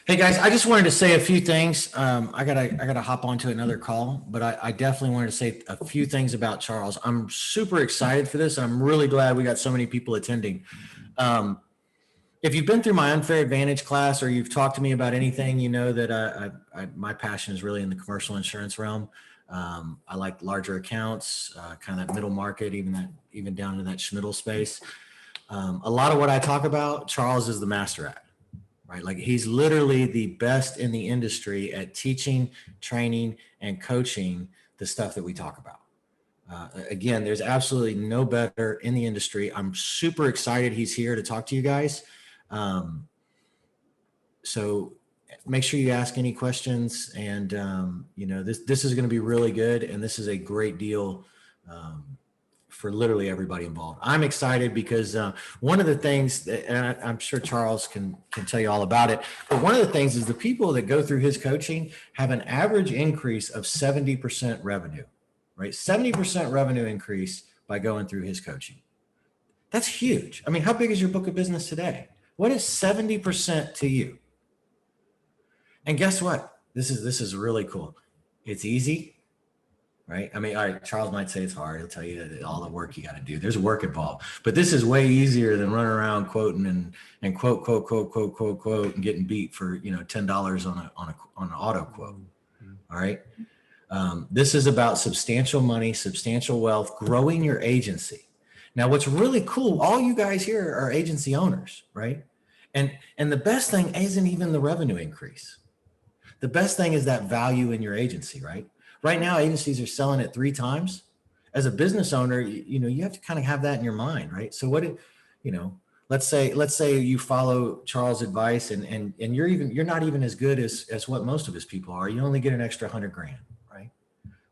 Hey guys, I just wanted to say a few things. I gotta hop onto another call, but I definitely wanted to say a few things about Charles. I'm super excited for this, and I'm really glad we got so many people attending. Um, if you've been through my unfair advantage class or you've talked to me about anything, you know that my passion is really in the commercial insurance realm. I like larger accounts, kind of that middle market, even down to that schmiddle space. A lot of what I talk about, Charles is the master at. Right? Like he's literally the best in the industry at teaching, training, and coaching the stuff that we talk about. Again, there's absolutely no better in the industry. I'm super excited he's here to talk to you guys. Um, so make sure you ask any questions, and this is going to be really good, and this is a great deal. For literally everybody involved. I'm excited because one of the things that, and I'm sure Charles can tell you all about it, but one of the things is the people that go through his coaching have an average increase of 70% revenue, right? 70% revenue increase by going through his coaching. That's huge. I mean, how big is your book of business today? What is 70% to you? And guess what? This is really cool. It's easy, right? I mean, all right, Charles might say it's hard. He'll tell you that all the work you got to do. There's work involved, but this is way easier than running around quoting and quote, and getting beat for $10 on an auto quote. All right. This is about substantial money, substantial wealth, growing your agency. Now, what's really cool, all you guys here are agency owners, right? And the best thing isn't even the revenue increase. The best thing is that value in your agency, right? Right now, agencies are selling it 3 times. As a business owner, you have to kind of have that in your mind, right? So let's say you follow Charles' advice and you're not even as good as what most of his people are. You only get an extra 100 grand, right?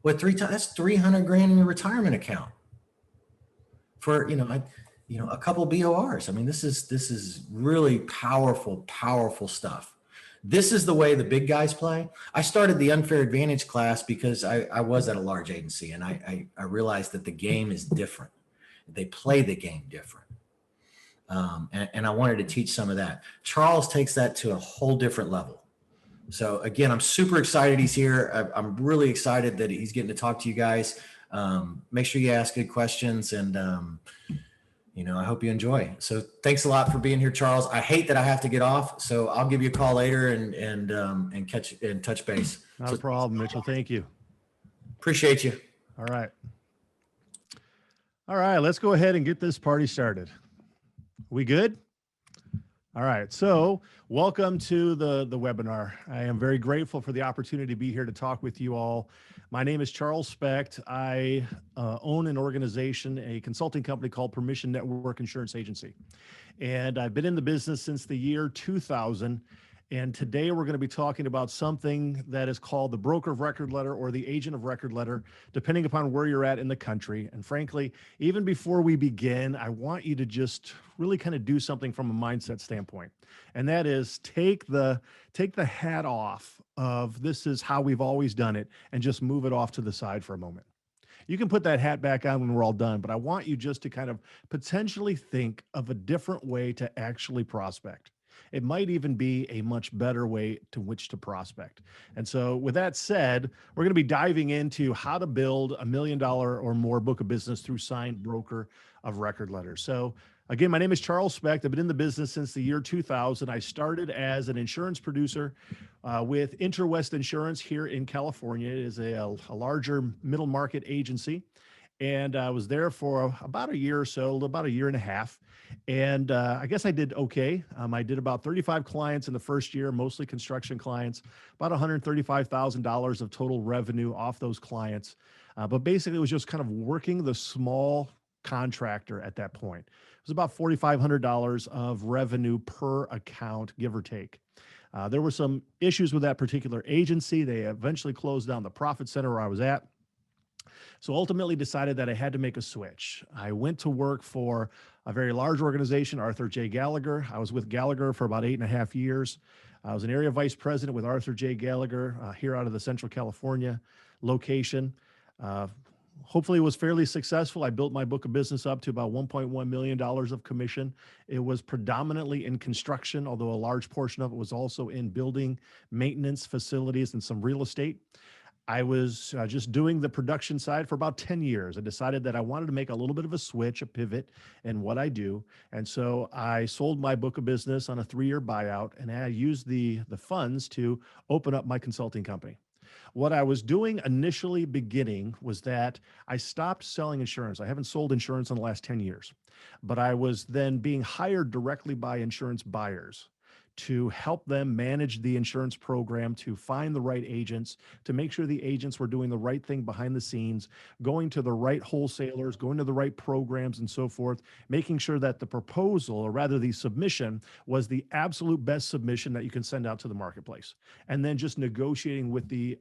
What 3 times? That's 300 grand in your retirement account for a couple BORs. I mean, this is really powerful stuff. This is the way the big guys play. I started the unfair advantage class because I was at a large agency, and I realized that the game is different. They play the game different. And I wanted to teach some of that. Charles takes that to a whole different level. So again, I'm super excited he's here. I'm really excited that he's getting to talk to you guys. Make sure you ask good questions, and I hope you enjoy. So thanks a lot for being here, Charles. I hate that I have to get off, so I'll give you a call later and catch and touch base. Not a problem, Mitchell. Thank you. Appreciate you. All right. All right, let's go ahead and get this party started. We good? All right, so welcome to the webinar. I am very grateful for the opportunity to be here to talk with you all. My name is Charles Specht. I own an organization, a consulting company called Permission Network Insurance Agency. And I've been in the business since the year 2000. And today we're going to be talking about something that is called the broker of record letter or the agent of record letter, depending upon where you're at in the country. And frankly, even before we begin, I want you to just really kind of do something from a mindset standpoint. And that is take the hat off of this is how we've always done it and just move it off to the side for a moment. You can put that hat back on when we're all done, but I want you just to kind of potentially think of a different way to actually prospect. It might even be a much better way to which to prospect. And so with that said, we're going to be diving into how to build $1 million or more book of business through signed broker of record letters. So again, my name is Charles Specht. I've been in the business since the year 2000. I started as an insurance producer with Interwest Insurance here in California. It is a larger middle market agency. And I was there for about a year or so, about a year and a half. And I guess I did okay. I did about 35 clients in the first year, mostly construction clients, about $135,000 of total revenue off those clients. But basically, it was just kind of working the small contractor at that point. It was about $4,500 of revenue per account, give or take. There were some issues with that particular agency. They eventually closed down the profit center where I was at. So ultimately decided that I had to make a switch. I went to work for a very large organization, Arthur J. Gallagher. I was with Gallagher for about 8.5 years. I was an area vice president with Arthur J. Gallagher here out of the Central California location. hopefully it was fairly successful. I built my book of business up to about $1.1 million of commission. It was predominantly in construction, although a large portion of it was also in building, maintenance, facilities, and some real estate. I was just doing the production side for about 10 years. I decided that I wanted to make a little bit of a switch, a pivot in what I do. And so I sold my book of business on a 3-year buyout, and I used the funds to open up my consulting company. What I was doing initially beginning was that I stopped selling insurance. I haven't sold insurance in the last 10 years, but I was then being hired directly by insurance buyers to help them manage the insurance program, to find the right agents, to make sure the agents were doing the right thing behind the scenes, going to the right wholesalers, going to the right programs and so forth, making sure that the proposal, or rather the submission, was the absolute best submission that you can send out to the marketplace. And then just negotiating with the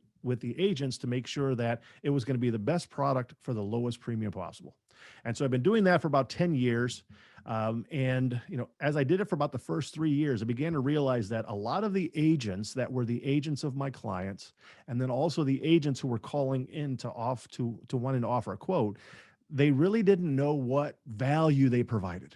agents to make sure that it was going to be the best product for the lowest premium possible. And so I've been doing that for about 10 years. And as I did it for about the first 3 years, I began to realize that a lot of the agents that were the agents of my clients, and then also the agents who were calling in to wanting to offer a quote, they really didn't know what value they provided.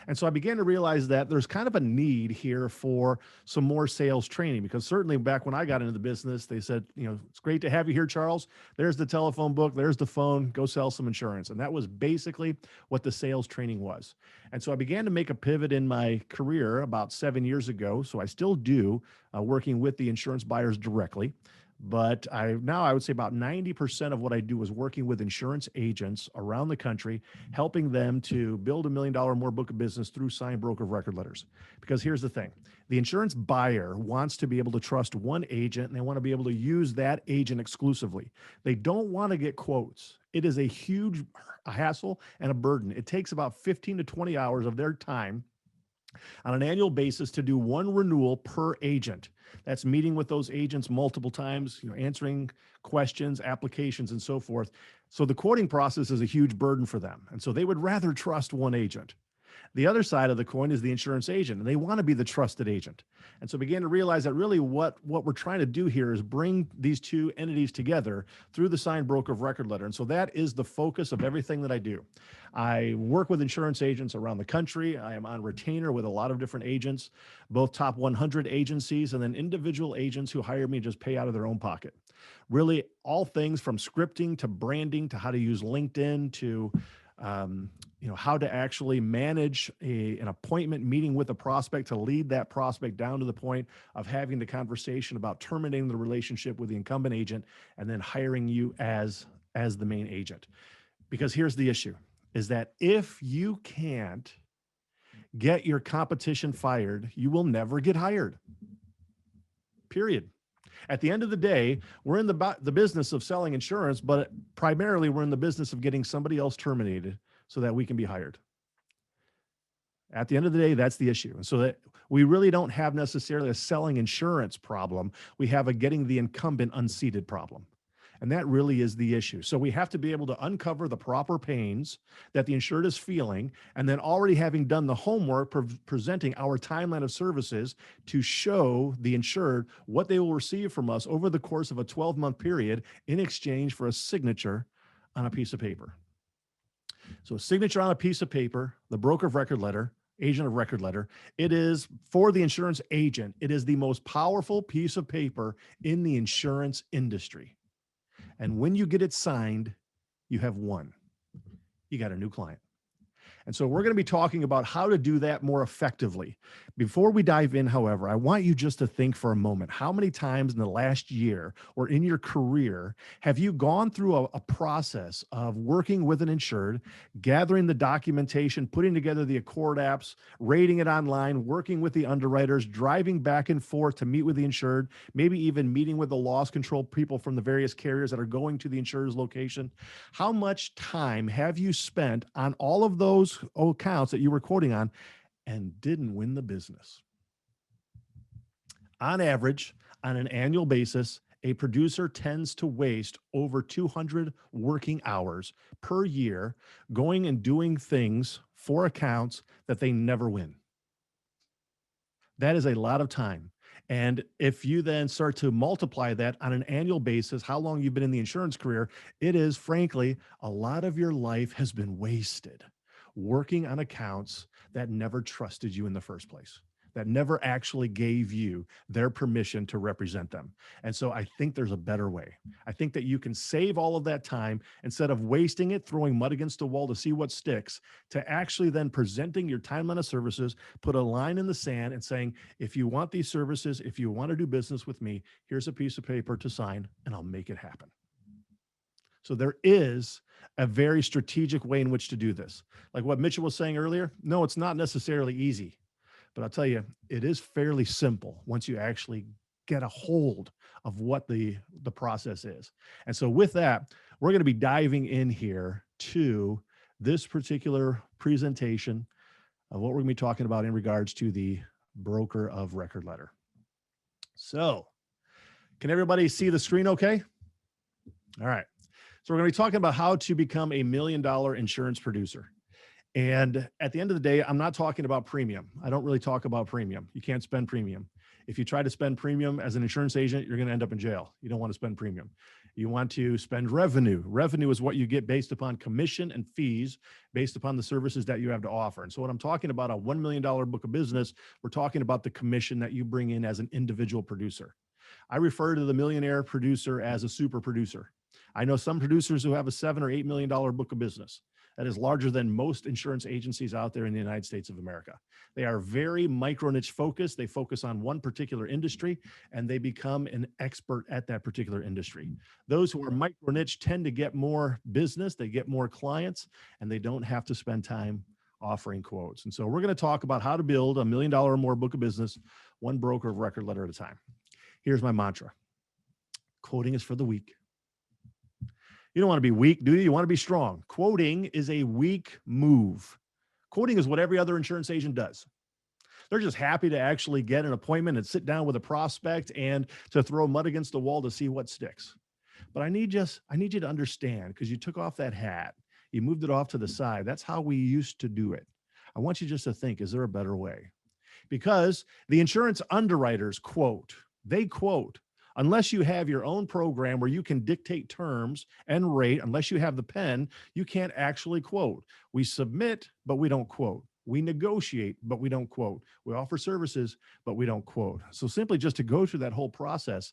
And so I began to realize that there's kind of a need here for some more sales training, because certainly back when I got into the business, they said, it's great to have you here, Charles. There's the telephone book, there's the phone, go sell some insurance. And that was basically what the sales training was. And so I began to make a pivot in my career about 7 years ago. So I still do working with the insurance buyers directly. But I would say about 90% of what I do is working with insurance agents around the country, helping them to build $1 million or more book of business through signed broker of record letters. Because here's the thing, the insurance buyer wants to be able to trust one agent, and they want to be able to use that agent exclusively. They don't want to get quotes. It is a huge hassle and a burden. It takes about 15 to 20 hours of their time on an annual basis to do one renewal per agent. That's meeting with those agents multiple times, answering questions, applications, and so forth. So the quoting process is a huge burden for them. And so they would rather trust one agent. The other side of the coin is the insurance agent, and they want to be the trusted agent. And so began to realize that really what we're trying to do here is bring these two entities together through the signed broker of record letter. And so that is the focus of everything that I do. I work with insurance agents around the country. I am on retainer with a lot of different agents, both top 100 agencies and then individual agents who hire me just pay out of their own pocket. Really all things from scripting to branding to how to use LinkedIn to how to actually manage an appointment meeting with a prospect to lead that prospect down to the point of having the conversation about terminating the relationship with the incumbent agent and then hiring you as the main agent. Because here's the issue, is that if you can't get your competition fired, you will never get hired. Period. At the end of the day, we're in the business of selling insurance, but primarily we're in the business of getting somebody else terminated so that we can be hired. At the end of the day, that's the issue. And so that we really don't have necessarily a selling insurance problem. We have a getting the incumbent unseated problem. And that really is the issue. So we have to be able to uncover the proper pains that the insured is feeling, and then already having done the homework, presenting our timeline of services to show the insured what they will receive from us over the course of a 12-month period in exchange for a signature on a piece of paper. So a signature on a piece of paper, the broker of record letter, agent of record letter, it is for the insurance agent. It is the most powerful piece of paper in the insurance industry. And when you get it signed, you have won. You got a new client. And so we're going to be talking about how to do that more effectively. Before we dive in, however, I want you just to think for a moment, how many times in the last year or in your career have you gone through a process of working with an insured, gathering the documentation, putting together the Accord apps, rating it online, working with the underwriters, driving back and forth to meet with the insured, maybe even meeting with the loss control people from the various carriers that are going to the insured's location? How much time have you spent on all of those accounts that you were quoting on and didn't win the business? On average, on an annual basis, a producer tends to waste over 200 working hours per year going and doing things for accounts that they never win. That is a lot of time. And if you then start to multiply that on an annual basis, how long you've been in the insurance career, it is frankly, a lot of your life has been wasted working on accounts that never trusted you in the first place, that never actually gave you their permission to represent them. And so I think there's a better way. I think that you can save all of that time instead of wasting it, throwing mud against the wall to see what sticks, to actually then presenting your timeline of services, put a line in the sand and saying, if you want these services, if you want to do business with me, here's a piece of paper to sign and I'll make it happen. So there is a very strategic way in which to do this. Like what Mitchell was saying earlier, no, it's not necessarily easy, but I'll tell you, it is fairly simple once you actually get a hold of what the process is. And so with that, we're going to be diving in here to this particular presentation of what we're going to be talking about in regards to the broker of record letter. So can everybody see the screen okay? All right. So we're going to be talking about how to become $1 million insurance producer. And at the end of the day, I'm not talking about premium. I don't really talk about premium. You can't spend premium. If you try to spend premium as an insurance agent, you're going to end up in jail. You don't want to spend premium. You want to spend revenue. Revenue is what you get based upon commission and fees based upon the services that you have to offer. And so when I'm talking about a $1 million book of business, we're talking about the commission that you bring in as an individual producer. I refer to the millionaire producer as a super producer. I know some producers who have a $7 or $8 million book of business that is larger than most insurance agencies out there in the United States of America. They are very micro niche focused. They focus on one particular industry and they become an expert at that particular industry. Those who are micro niche tend to get more business, they get more clients, and they don't have to spend time offering quotes. And so we're going to talk about how to build $1 million or more book of business, one broker of record letter at a time. Here's my mantra. Quoting is for the weak. You don't want to be weak, do you? You want to be strong. Quoting is a weak move. Quoting is what every other insurance agent does. They're just happy to actually get an appointment and sit down with a prospect and to throw mud against the wall to see what sticks. But I need you to understand, because you took off that hat, you moved it off to the side. That's how we used to do it. I want you just to think, is there a better way? Because the insurance underwriters quote, unless you have your own program where you can dictate terms and rate, unless you have the pen, you can't actually quote. We submit, but we don't quote. We negotiate, but we don't quote. We offer services, but we don't quote. So simply just to go through that whole process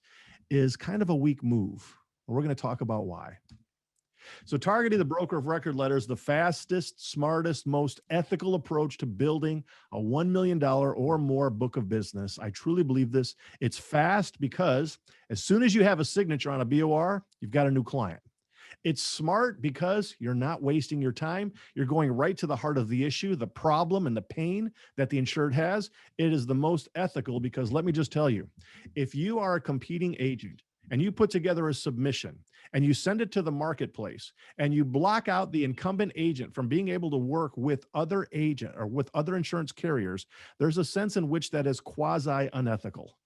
is kind of a weak move. We're going to talk about why. So targeting the broker of record letters, the fastest, smartest, most ethical approach to building a $1 million or more book of business. I truly believe this. It's fast because as soon as you have a signature on a BOR, you've got a new client. It's smart because you're not wasting your time. You're going right to the heart of the issue, the problem and the pain that the insured has. It is the most ethical because let me just tell you, if you are a competing agent and you put together a submission and you send it to the marketplace and you block out the incumbent agent from being able to work with other agent or with other insurance carriers, there's a sense in which that is quasi unethical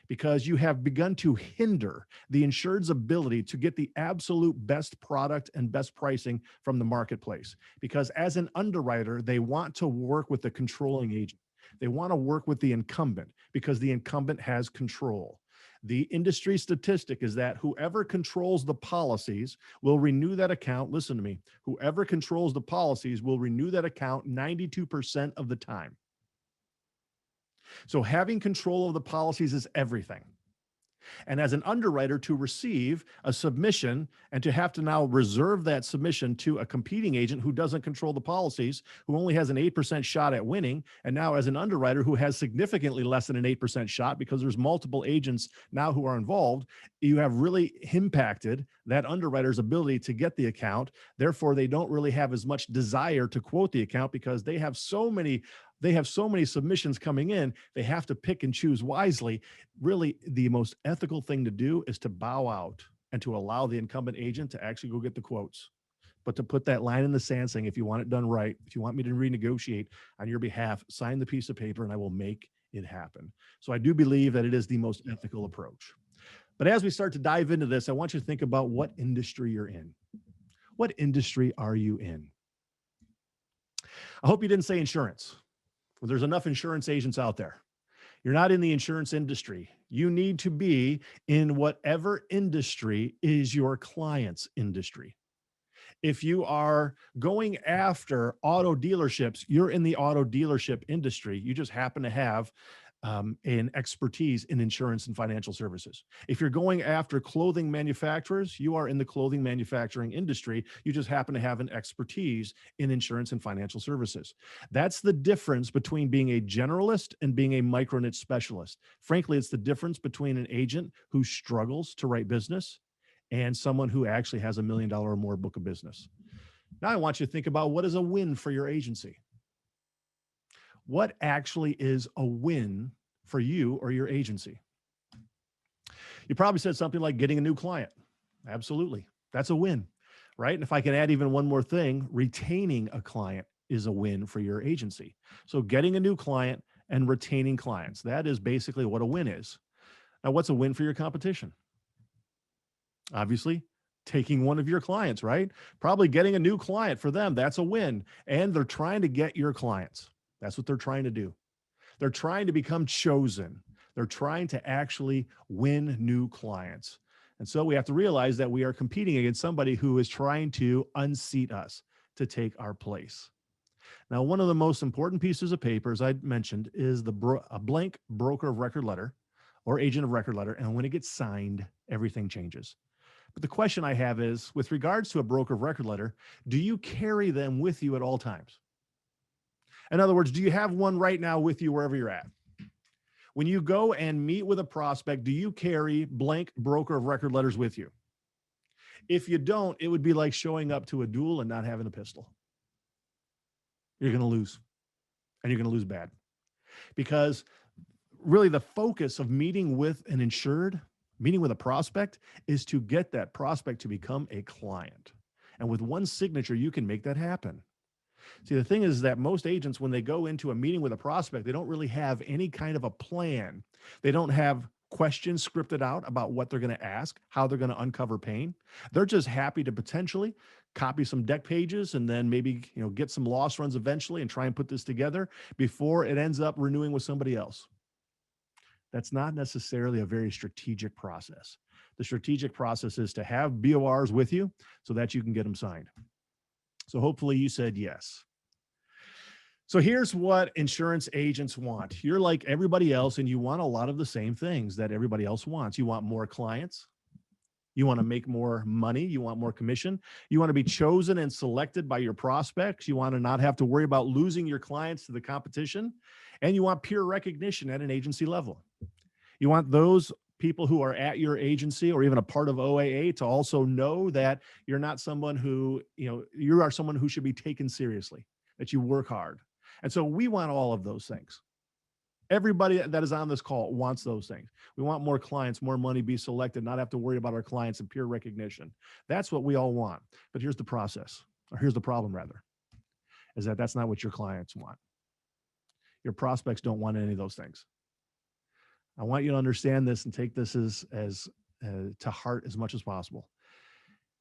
because you have begun to hinder the insured's ability to get the absolute best product and best pricing from the marketplace. Because as an underwriter, they want to work with the controlling agent. They want to work with the incumbent because the incumbent has control. The industry statistic is that whoever controls the policies will renew that account. Listen to me. Whoever controls the policies will renew that account 92% of the time. So having control of the policies is everything. And as an underwriter, to receive a submission and to have to now reserve that submission to a competing agent who doesn't control the policies, who only has an 8% shot at winning, and now as an underwriter who has significantly less than an 8% shot because there's multiple agents now who are involved, you have really impacted that underwriter's ability to get the account. Therefore, they don't really have as much desire to quote the account because they have so many submissions coming in, they have to pick and choose wisely. Really, the most ethical thing to do is to bow out and to allow the incumbent agent to actually go get the quotes. But to put that line in the sand saying, if you want it done right, if you want me to renegotiate on your behalf, sign the piece of paper and I will make it happen. So I do believe that it is the most ethical approach. But as we start to dive into this, I want you to think about what industry you're in. What industry are you in? I hope you didn't say insurance. Well, there's enough insurance agents out there. You're not in the insurance industry. You need to be in whatever industry is your client's industry. If you are going after auto dealerships, you're in the auto dealership industry. You just happen to have an expertise in insurance and financial services. If you're going after clothing manufacturers, you are in the clothing manufacturing industry. You just happen to have an expertise in insurance and financial services. That's the difference between being a generalist and being a micro niche specialist. Frankly, it's the difference between an agent who struggles to write business and someone who actually has $1 million or more book of business. Now I want you to think about what is a win for your agency. What actually is a win for you or your agency? You probably said something like getting a new client. Absolutely. That's a win, right? And if I can add even one more thing, retaining a client is a win for your agency. So getting a new client and retaining clients, that is basically what a win is. Now, what's a win for your competition? Obviously, taking one of your clients, right? Probably getting a new client for them. That's a win. And they're trying to get your clients. That's what they're trying to do. They're trying to become chosen. They're trying to actually win new clients. And so we have to realize that we are competing against somebody who is trying to unseat us to take our place. Now, one of the most important pieces of paper, as I mentioned, is a blank broker of record letter or agent of record letter. And when it gets signed, everything changes. But the question I have is, with regards to a broker of record letter, do you carry them with you at all times? In other words, do you have one right now with you wherever you're at? When you go and meet with a prospect, do you carry blank broker of record letters with you? If you don't, it would be like showing up to a duel and not having a pistol. You're going to lose, and you're going to lose bad. Because really the focus of meeting with an insured, meeting with a prospect, is to get that prospect to become a client. And with one signature, you can make that happen. See, the thing is that most agents, when they go into a meeting with a prospect, they don't really have any kind of a plan. They don't have questions scripted out about what they're going to ask, how they're going to uncover pain. They're just happy to potentially copy some deck pages and then maybe, get some loss runs eventually and try and put this together before it ends up renewing with somebody else. That's not necessarily a very strategic process. The strategic process is to have BORs with you so that you can get them signed. So hopefully you said yes. So here's what insurance agents want. You're like everybody else, and you want a lot of the same things that everybody else wants. You want more clients. You want to make more money. You want more commission. You want to be chosen and selected by your prospects. You want to not have to worry about losing your clients to the competition. And you want peer recognition at an agency level. You want those people who are at your agency or even a part of OAA to also know that you're not someone who, you are someone who should be taken seriously, that you work hard. And so we want all of those things. Everybody that is on this call wants those things. We want more clients, more money, be selected, not have to worry about our clients and peer recognition. That's what we all want. But here's the process, or here's the problem rather, is that that's not what your clients want. Your prospects don't want any of those things. I want you to understand this and take this as to heart as much as possible.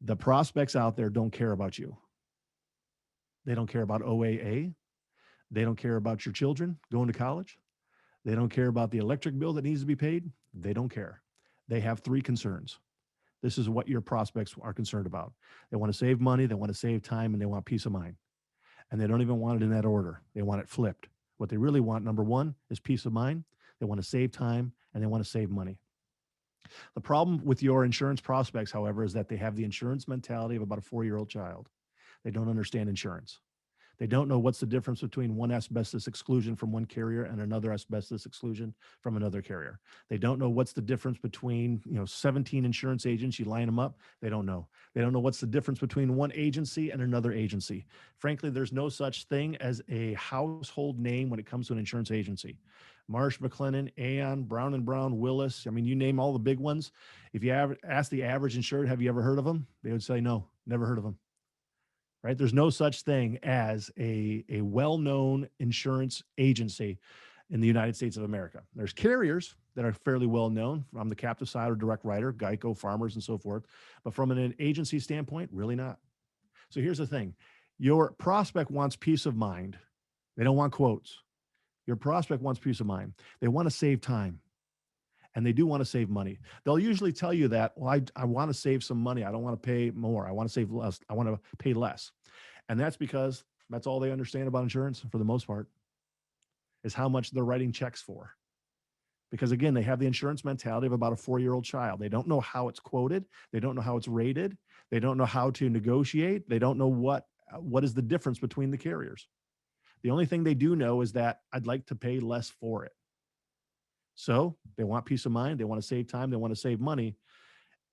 The prospects out there don't care about you. They don't care about OAA. They don't care about your children going to college. They don't care about the electric bill that needs to be paid. They don't care. They have three concerns. This is what your prospects are concerned about. They want to save money, they want to save time, and they want peace of mind. And they don't even want it in that order. They want it flipped. What they really want, number one, is peace of mind. They want to save time, and they want to save money. The problem with your insurance prospects, however, is that they have the insurance mentality of about a 4-year-old child. They don't understand insurance. They don't know what's the difference between one asbestos exclusion from one carrier and another asbestos exclusion from another carrier. They don't know what's the difference between 17 insurance agents. You line them up. They don't know. They don't know what's the difference between one agency and another agency. Frankly, there's no such thing as a household name when it comes to an insurance agency. Marsh, McLennan, Aon, Brown and Brown, Willis. I mean, you name all the big ones. If you ask the average insured, have you ever heard of them? They would say, no, never heard of them. Right? There's no such thing as a well-known insurance agency in the United States of America. There's carriers that are fairly well-known from the captive side or direct writer, Geico, Farmers, and so forth. But from an agency standpoint, really not. So here's the thing. Your prospect wants peace of mind. They don't want quotes. Your prospect wants peace of mind. They want to save time, and they do want to save money. They'll usually tell you that, well, I want to save some money. I don't want to pay more. I want to save less. I want to pay less. And that's because that's all they understand about insurance for the most part, is how much they're writing checks for. Because again, they have the insurance mentality of about a 4-year-old child. They don't know how it's quoted. They don't know how it's rated. They don't know how to negotiate. They don't know what is the difference between the carriers. The only thing they do know is that I'd like to pay less for it. So they want peace of mind. They want to save time. They want to save money.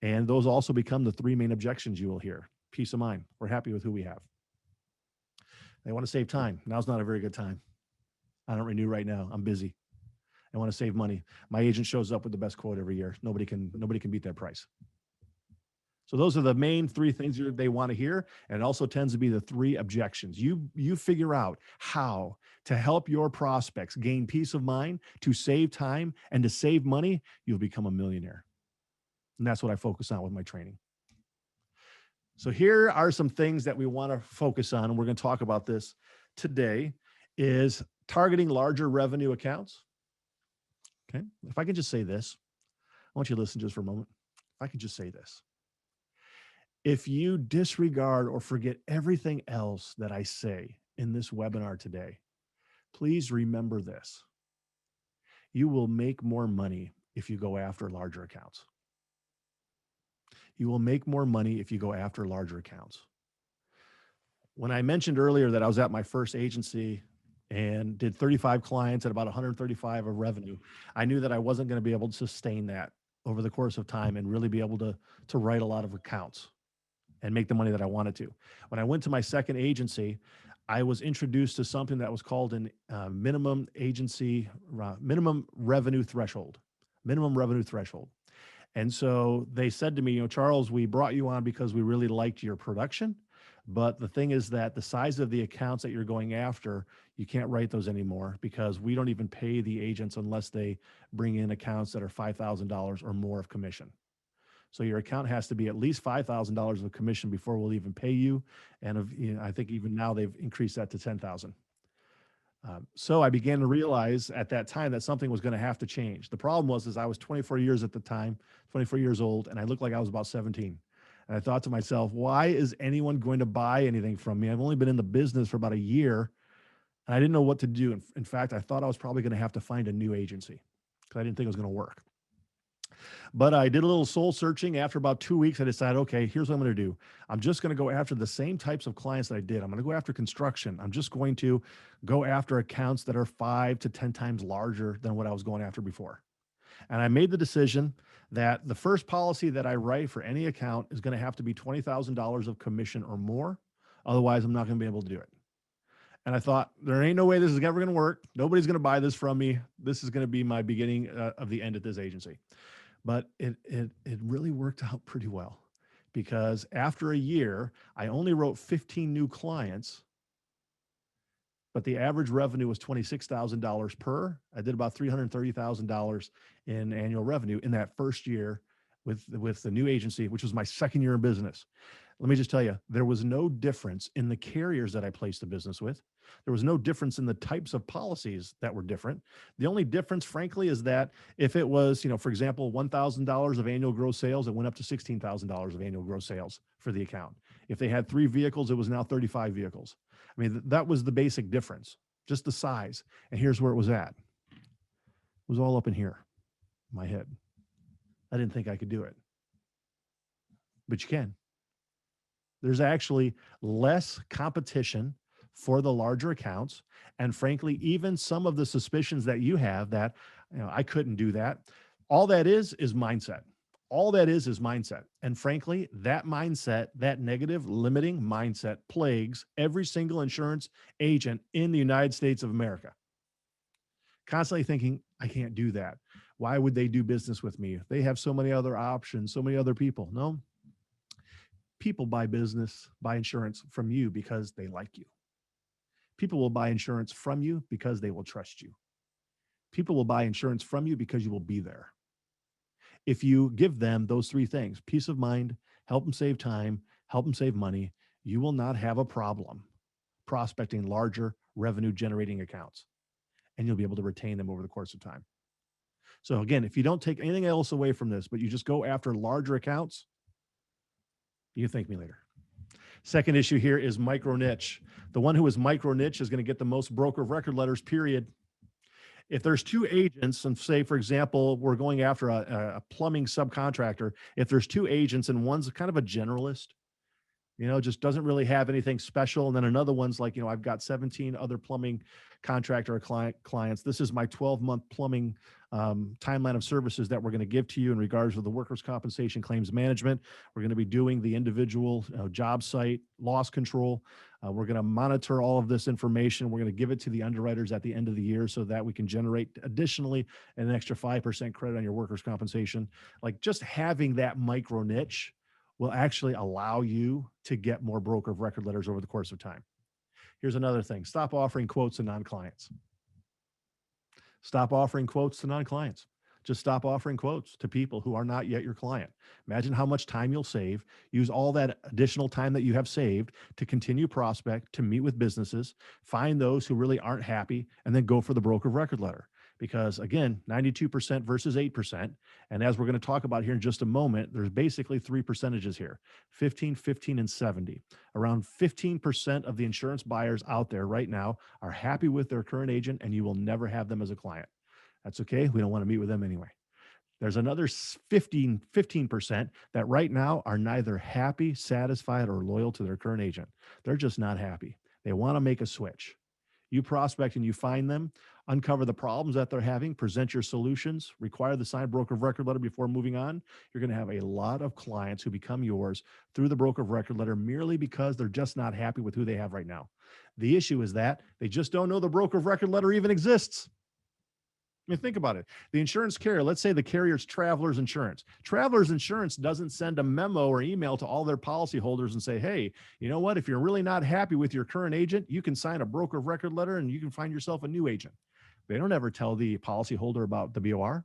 And those also become the 3 main objections you will hear. Peace of mind. We're happy with who we have. They want to save time. Now's not a very good time. I don't renew right now. I'm busy. I want to save money. My agent shows up with the best quote every year. Nobody can beat that price. So those are the main 3 things they want to hear. And it also tends to be the 3 objections. You figure out how to help your prospects gain peace of mind, to save time, and to save money, you'll become a millionaire. And that's what I focus on with my training. So here are some things that we want to focus on, and we're going to talk about this today, is targeting larger revenue accounts. Okay. If I can just say this, I want you to listen just for a moment. If I could just say this. If you disregard or forget everything else that I say in this webinar today, please remember this. You will make more money if you go after larger accounts. You will make more money if you go after larger accounts. When I mentioned earlier that I was at my first agency and did 35 clients at about 135 of revenue, I knew that I wasn't going to be able to sustain that over the course of time and really be able to write a lot of accounts and make the money that I wanted to. When I went to my second agency, I was introduced to something that was called an minimum revenue threshold. And so they said to me, Charles, we brought you on because we really liked your production. But the thing is that the size of the accounts that you're going after, you can't write those anymore because we don't even pay the agents unless they bring in accounts that are $5,000 or more of commission. So your account has to be at least $5,000 of commission before we'll even pay you. And I think even now they've increased that to $10,000. So I began to realize at that time that something was going to have to change. The problem was I was 24 years at the time, 24 years old, and I looked like I was about 17. And I thought to myself, why is anyone going to buy anything from me? I've only been in the business for about a year, and I didn't know what to do. In fact, I thought I was probably going to have to find a new agency because I didn't think it was going to work. But I did a little soul searching. After about 2 weeks, I decided, okay, here's what I'm going to do. I'm just going to go after the same types of clients that I did. I'm going to go after construction. I'm just going to go after accounts that are 5 to 10 times larger than what I was going after before. And I made the decision that the first policy that I write for any account is going to have to be $20,000 of commission or more. Otherwise, I'm not going to be able to do it. And I thought, there ain't no way this is ever going to work. Nobody's going to buy this from me. This is going to be my beginning of the end at this agency. But it really worked out pretty well because after a year, I only wrote 15 new clients, but the average revenue was $26,000 per. I did about $330,000 in annual revenue in that first year with the new agency, which was my second year in business. Let me just tell you, there was no difference in the carriers that I placed the business with. There was no difference in the types of policies that were different. The only difference, frankly, is that if it was, for example, $1,000 of annual gross sales, it went up to $16,000 of annual gross sales for the account. If they had 3 vehicles, it was now 35 vehicles. I mean, that was the basic difference, just the size. And here's where it was at. It was all up in here, my head. I didn't think I could do it, but you can. There's actually less competition for the larger accounts. And frankly, even some of the suspicions that you have that, I couldn't do that. All that is mindset. All that is mindset. And frankly, that mindset, that negative limiting mindset plagues every single insurance agent in the United States of America. Constantly thinking, I can't do that. Why would they do business with me? They have so many other options, so many other people. No. People buy insurance from you because they like you. People will buy insurance from you because they will trust you. People will buy insurance from you because you will be there. If you give them those 3 things, peace of mind, help them save time, help them save money, you will not have a problem prospecting larger revenue generating accounts. and you'll be able to retain them over the course of time. So again, if you don't take anything else away from this, but you just go after larger accounts, you can thank me later. Second issue here is micro niche. The one who is micro niche is going to get the most broker of record letters, period. If there's two agents, and say, for example, we're going after a plumbing subcontractor, if there's two agents and one's kind of a generalist, just doesn't really have anything special. And then another one's like, I've got 17 other plumbing contractor or clients. This is my 12-month plumbing timeline of services that we're going to give to you in regards to the workers' compensation claims management. We're going to be doing the individual job site loss control. We're going to monitor all of this information. We're going to give it to the underwriters at the end of the year so that we can generate additionally an extra 5% credit on your workers' compensation. Like, just having that micro niche will actually allow you to get more broker of record letters over the course of time. Here's another thing. Stop offering quotes to non-clients. Stop offering quotes to non-clients. Just stop offering quotes to people who are not yet your client. Imagine how much time you'll save. Use all that additional time that you have saved to continue prospect, to meet with businesses, find those who really aren't happy, and then go for the broker of record letter. Because again, 92% versus 8%. And as we're going to talk about here in just a moment, there's basically three percentages here: 15, 15, and 70. Around 15% of the insurance buyers out there right now are happy with their current agent, and you will never have them as a client. That's okay. We don't want to meet with them anyway. There's another 15% that right now are neither happy, satisfied, or loyal to their current agent. They're just not happy. They want to make a switch. You prospect and you find them, uncover the problems that they're having, present your solutions, require the signed broker of record letter before moving on. You're going to have a lot of clients who become yours through the broker of record letter merely because they're just not happy with who they have right now. The issue is that they just don't know the broker of record letter even exists. I mean, think about it. The insurance carrier, let's say the carrier's Travelers Insurance. Travelers Insurance doesn't send a memo or email to all their policyholders and say, hey, you know what? If you're really not happy with your current agent, you can sign a broker of record letter and you can find yourself a new agent. They don't ever tell the policyholder about the BOR.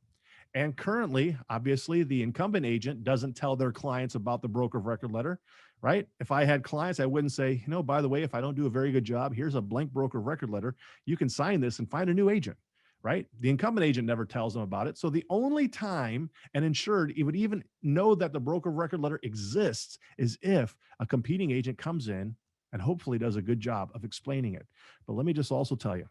And currently, obviously, the incumbent agent doesn't tell their clients about the broker of record letter, right? If I had clients, I wouldn't say, by the way, if I don't do a very good job, here's a blank broker of record letter. You can sign this and find a new agent. Right? The incumbent agent never tells them about it. So the only time an insured would even know that the broker of record letter exists is if a competing agent comes in and hopefully does a good job of explaining it. But let me just also tell you,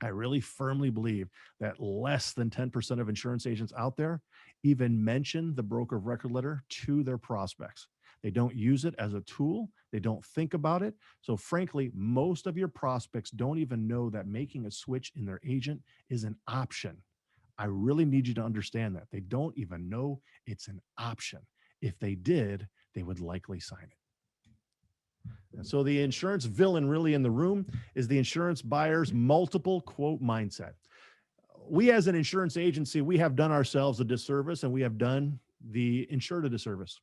I really firmly believe that less than 10% of insurance agents out there even mention the broker of record letter to their prospects. They don't use it as a tool. They don't think about it. So frankly, most of your prospects don't even know that making a switch in their agent is an option. I really need you to understand that. They don't even know it's an option. If they did, they would likely sign it. And so the insurance villain really in the room is the insurance buyer's multiple quote mindset. We as an insurance agency, we have done ourselves a disservice and we have done the insured a disservice.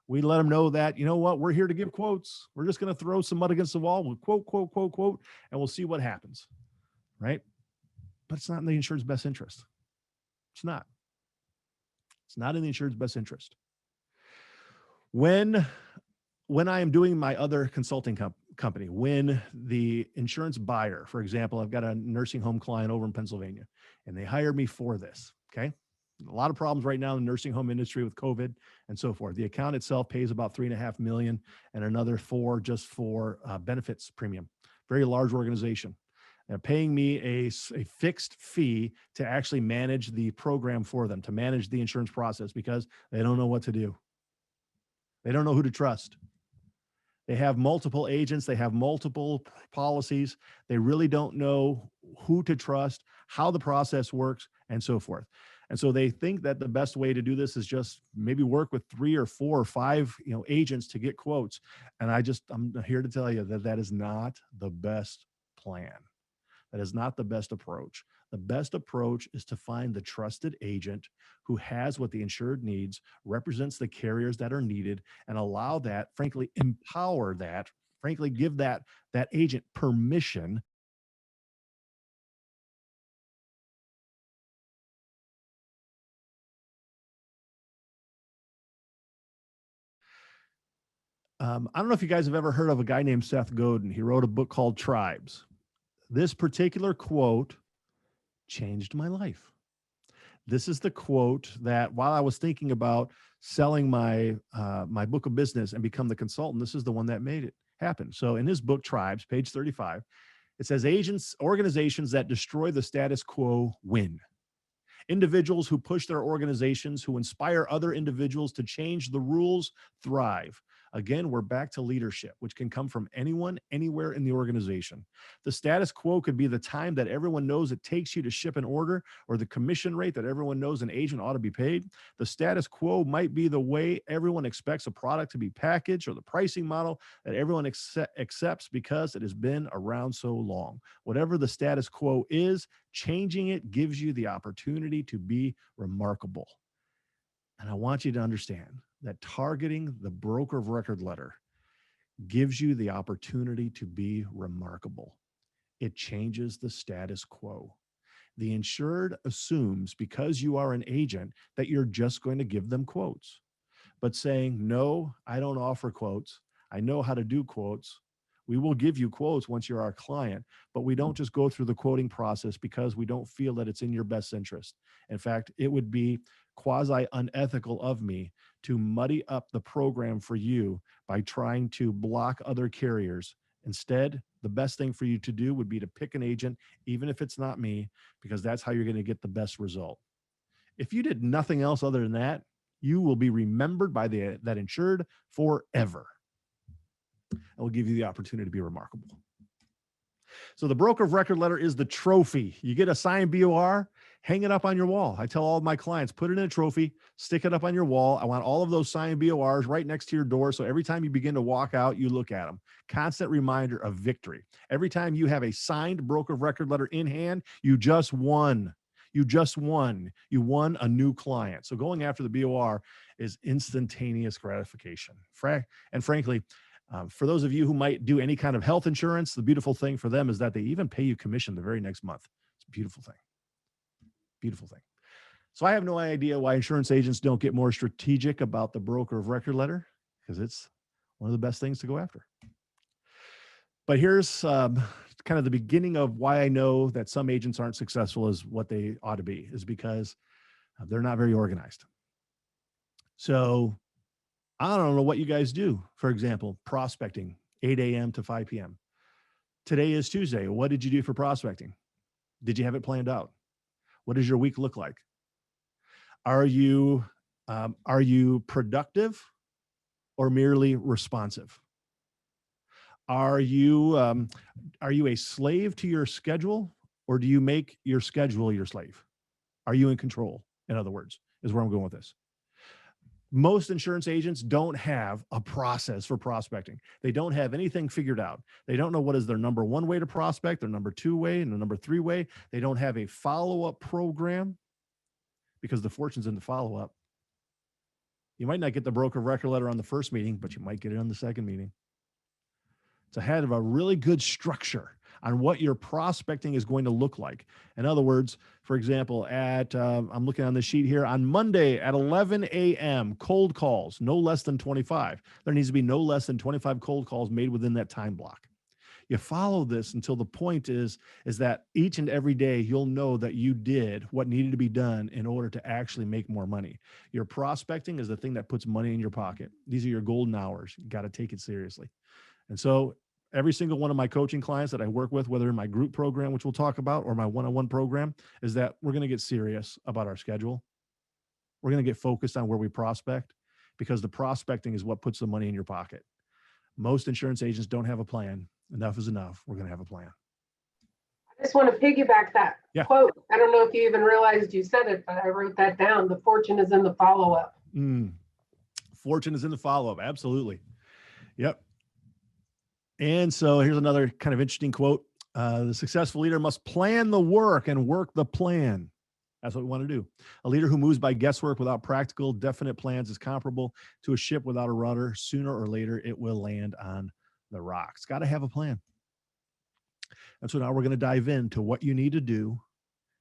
We let them know that, we're here to give quotes. We're just going to throw some mud against the wall. We'll quote, quote, quote, quote, and we'll see what happens. Right? But it's not in the insured's best interest. It's not. It's not in the insured's best interest. When I am doing my other consulting company, when the insurance buyer, for example, I've got a nursing home client over in Pennsylvania, and they hired me for this, okay? A lot of problems right now in the nursing home industry with COVID and so forth. The account itself pays about $3.5 million and another $4 million just for benefits premium. Very large organization. They're paying me a fixed fee to actually manage the program for them, to manage the insurance process because they don't know what to do. They don't know who to trust. They have multiple agents. They have multiple policies. They really don't know who to trust, how the process works, and so forth. And so they think that the best way to do this is just maybe work with 3 or 4 or 5, agents to get quotes. And I'm here to tell you that that is not the best plan. That is not the best approach. The best approach is to find the trusted agent who has what the insured needs, represents the carriers that are needed, and allow that, frankly, empower that, frankly, give that agent permission I don't know if you guys have ever heard of a guy named Seth Godin. He wrote a book called Tribes. This particular quote changed my life. This is the quote that while I was thinking about selling my my book of business and become the consultant, this is the one that made it happen. So in his book, Tribes, page 35, it says organizations that destroy the status quo win. Individuals who push their organizations, who inspire other individuals to change the rules, thrive. Again, we're back to leadership, which can come from anyone, anywhere in the organization. The status quo could be the time that everyone knows it takes you to ship an order, or the commission rate that everyone knows an agent ought to be paid. The status quo might be the way everyone expects a product to be packaged, or the pricing model that everyone accepts because it has been around so long. Whatever the status quo is, changing it gives you the opportunity to be remarkable. And I want you to understand that targeting the broker of record letter gives you the opportunity to be remarkable. It changes the status quo. The insured assumes because you are an agent that you're just going to give them quotes. But saying, no, I don't offer quotes. I know how to do quotes. We will give you quotes once you're our client, but we don't just go through the quoting process because we don't feel that it's in your best interest. In fact, it would be quasi unethical of me to muddy up the program for you by trying to block other carriers. Instead, the best thing for you to do would be to pick an agent, even if it's not me, because that's how you're going to get the best result. If you did nothing else other than that, you will be remembered by that insured forever. I will give you the opportunity to be remarkable. So the broker of record letter is the trophy. You get a signed BOR, hang it up on your wall. I tell all of my clients, put it in a trophy, stick it up on your wall. I want all of those signed BORs right next to your door. So every time you begin to walk out, you look at them. Constant reminder of victory. Every time you have a signed broker of record letter in hand, you just won. You just won. You won a new client. So going after the BOR is instantaneous gratification. And frankly, for those of you who might do any kind of health insurance, the beautiful thing for them is that they even pay you commission the very next month. It's a beautiful thing. Beautiful thing. So I have no idea why insurance agents don't get more strategic about the broker of record letter, because it's one of the best things to go after. But here's kind of the beginning of why I know that some agents aren't successful as what they ought to be, is because they're not very organized. So I don't know what you guys do. For example, prospecting, 8 a.m. to 5 p.m. Today is Tuesday. What did you do for prospecting? Did you have it planned out? What does your week look like? Are you productive or merely responsive? Are you a slave to your schedule, or do you make your schedule your slave? Are you in control? In other words, is where I'm going with this. Most insurance agents don't have a process for prospecting. They don't have anything figured out. They don't know what is their number one way to prospect, their number two way, and the number three way. They don't have a follow-up program, because the fortune's in the follow-up. You might not get the broker of record letter on the first meeting, but you might get it on the second meeting. It's ahead of a really good structure on what your prospecting is going to look like. In other words, for example, I'm looking on the sheet here, on Monday at 11 a.m., cold calls, no less than 25. There needs to be no less than 25 cold calls made within that time block. You follow this until the point is that each and every day you'll know that you did what needed to be done in order to actually make more money. Your prospecting is the thing that puts money in your pocket. These are your golden hours. You got to take it seriously. And so every single one of my coaching clients that I work with, whether in my group program, which we'll talk about, or my one-on-one program, is that we're going to get serious about our schedule. We're going to get focused on where we prospect, because the prospecting is what puts the money in your pocket. Most insurance agents don't have a plan. Enough is enough. We're going to have a plan. I just want to piggyback that quote. I don't know if you even realized you said it, but I wrote that down. The fortune is in the follow-up. Fortune is in the follow-up. Absolutely. Yep. And so here's another kind of interesting quote. The successful leader must plan the work and work the plan. That's what we want to do. A leader who moves by guesswork without practical, definite plans is comparable to a ship without a rudder. Sooner or later, it will land on the rocks. Got to have a plan. And so now we're going to dive into what you need to do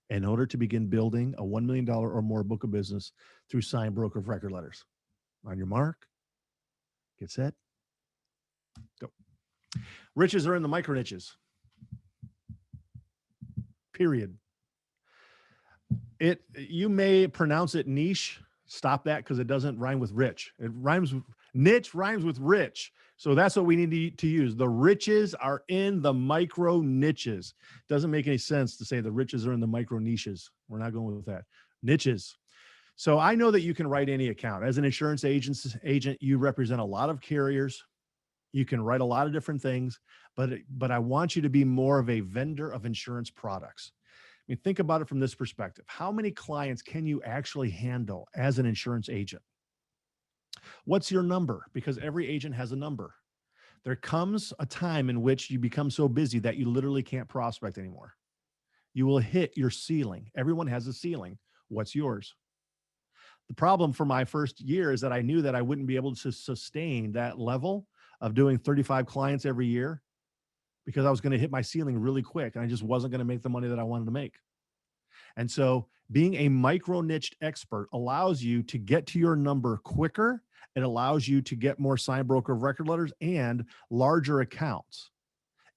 in order to begin building a $1 million or more book of business through signed broker of record letters. On your mark, get set, go. Riches are in the micro niches. period. You may pronounce it niche. Stop that, because it doesn't rhyme with rich. Niche rhymes with rich. So that's what we need to use. The riches are in the micro niches. Doesn't make any sense to say the riches are in the micro niches. We're not going with that. Niches. So I know that you can write any account. As an insurance agent, you represent a lot of carriers. You can write a lot of different things, but I want you to be more of a vendor of insurance products. I mean, think about it from this perspective. How many clients can you actually handle as an insurance agent? What's your number? Because every agent has a number. There comes a time in which you become so busy that you literally can't prospect anymore. You will hit your ceiling. Everyone has a ceiling. What's yours? The problem for my first year is that I knew that I wouldn't be able to sustain that level of doing 35 clients every year, because I was going to hit my ceiling really quick and I just wasn't going to make the money that I wanted to make. And so being a micro niched expert allows you to get to your number quicker. It allows you to get more signed broker of record letters and larger accounts.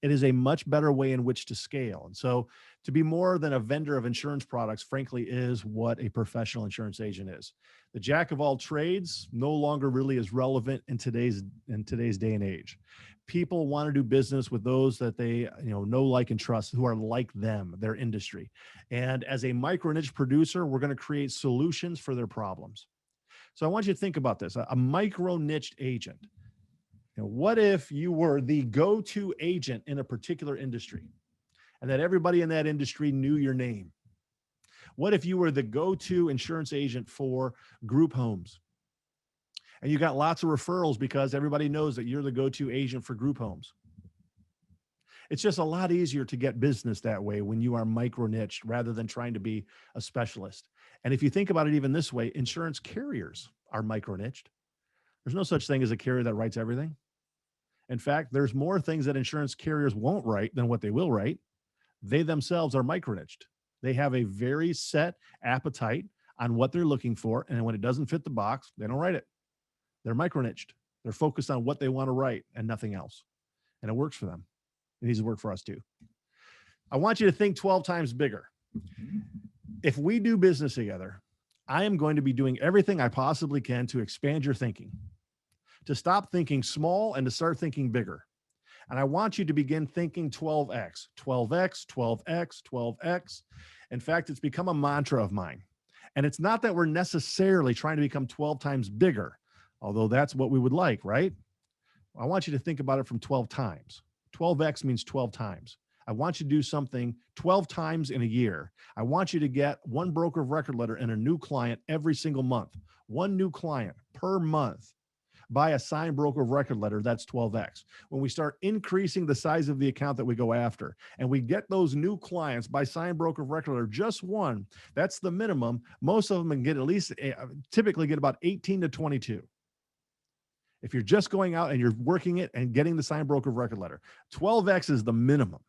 It is a much better way in which to scale. And so to be more than a vendor of insurance products, frankly, is what a professional insurance agent is. The jack of all trades no longer really is relevant in today's day and age. People want to do business with those that they know, like, and trust, who are like them, their industry. And as a micro niche producer, we're going to create solutions for their problems. So I want you to think about this: a micro niched agent. What if you were the go-to agent in a particular industry and that everybody in that industry knew your name? What if you were the go-to insurance agent for group homes and you got lots of referrals because everybody knows that you're the go-to agent for group homes? It's just a lot easier to get business that way when you are micro-niched rather than trying to be a specialist. And if you think about it even this way, insurance carriers are micro-niched. There's no such thing as a carrier that writes everything. In fact, there's more things that insurance carriers won't write than what they will write. They themselves are micro-niched. They have a very set appetite on what they're looking for. And when it doesn't fit the box, they don't write it. They're micro-niched. They're focused on what they want to write and nothing else. And it works for them. It needs to work for us too. I want you to think 12 times bigger. If we do business together, I am going to be doing everything I possibly can to expand your thinking, to stop thinking small and to start thinking bigger. And I want you to begin thinking 12x, 12x, 12x, 12x. In fact, it's become a mantra of mine. And it's not that we're necessarily trying to become 12 times bigger, although that's what we would like, right? I want you to think about it from 12 times. 12x means 12 times. I want you to do something 12 times in a year. I want you to get one broker of record letter and a new client every single month. One new client per month. Buy a signed broker of record letter, that's 12x. When we start increasing the size of the account that we go after, and we get those new clients by signed broker of record letter, just one, that's the minimum. Most of them can get at least, typically get about 18 to 22. If you're just going out and you're working it and getting the signed broker of record letter, 12x is the minimum.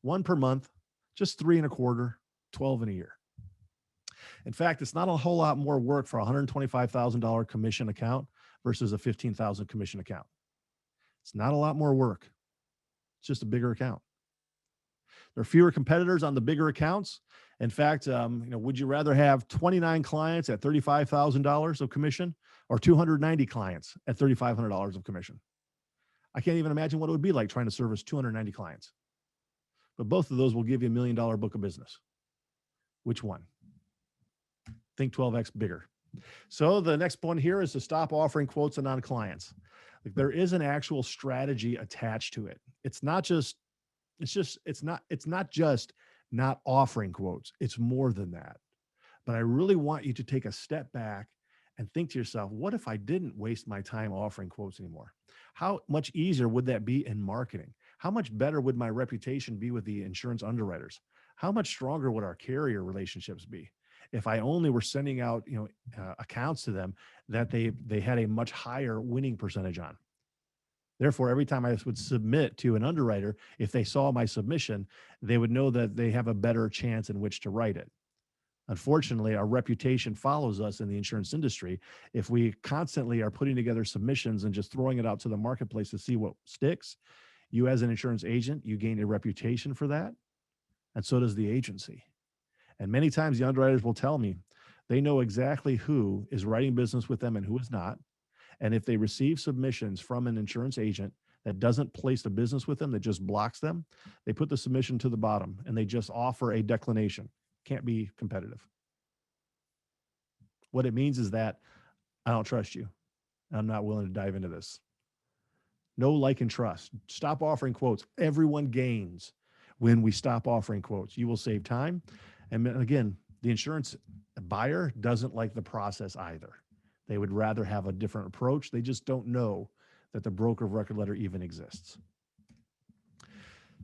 One per month, just 3 and a quarter, 12 in a year. In fact, it's not a whole lot more work for a $125,000 commission account versus a $15,000 commission account. It's not a lot more work. It's just a bigger account. There are fewer competitors on the bigger accounts. In fact, would you rather have 29 clients at $35,000 of commission or 290 clients at $3,500 of commission? I can't even imagine what it would be like trying to service 290 clients. But both of those will give you $1 million book of business. Which one? Think 12x bigger. So the next point here is to stop offering quotes on non-clients. Like, there is an actual strategy attached to it. It's not just not offering quotes. It's more than that. But I really want you to take a step back and think to yourself, what if I didn't waste my time offering quotes anymore? How much easier would that be in marketing? How much better would my reputation be with the insurance underwriters? How much stronger would our carrier relationships be if I only were sending out, accounts to them that they had a much higher winning percentage on? Therefore, every time I would submit to an underwriter, if they saw my submission, they would know that they have a better chance in which to write it. Unfortunately, our reputation follows us in the insurance industry. If we constantly are putting together submissions and just throwing it out to the marketplace to see what sticks, you as an insurance agent, you gain a reputation for that. and so does the agency. And many times the underwriters will tell me they know exactly who is writing business with them and who is not. And if they receive submissions from an insurance agent that doesn't place the business with them, that just blocks them, they put the submission to the bottom and they just offer a declination. Can't be competitive. What it means is that I don't trust you. I'm not willing to dive into this. No like and trust. Stop offering quotes. Everyone gains when we stop offering quotes. You will save time. And again, the insurance buyer doesn't like the process either. They would rather have a different approach. They just don't know that the broker of record letter even exists.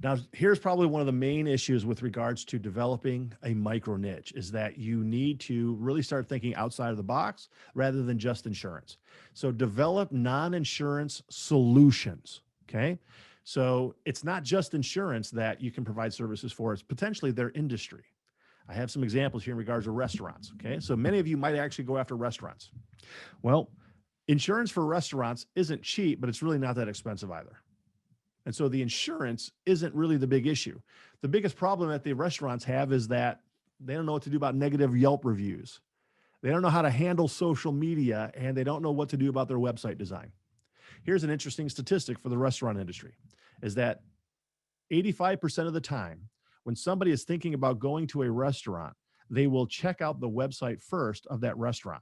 Now, here's probably one of the main issues with regards to developing a micro niche is that you need to really start thinking outside of the box rather than just insurance. So develop non-insurance solutions, okay? So it's not just insurance that you can provide services for, it's potentially their industry. I have some examples here in regards to restaurants, okay? So many of you might actually go after restaurants. Well, insurance for restaurants isn't cheap, but it's really not that expensive either. And so the insurance isn't really the big issue. The biggest problem that the restaurants have is that they don't know what to do about negative Yelp reviews. They don't know how to handle social media, and they don't know what to do about their website design. Here's an interesting statistic for the restaurant industry, is that 85% of the time, when somebody is thinking about going to a restaurant, they will check out the website first of that restaurant.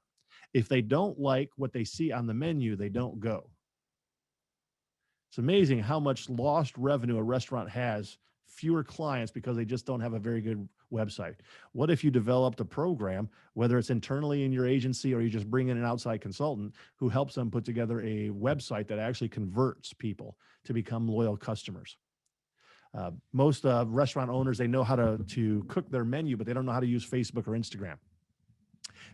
If they don't like what they see on the menu, they don't go. It's amazing how much lost revenue a restaurant has, fewer clients because they just don't have a very good website. What if you developed a program, whether it's internally in your agency or you just bring in an outside consultant who helps them put together a website that actually converts people to become loyal customers? Most restaurant owners, they know how to cook their menu, but they don't know how to use Facebook or Instagram.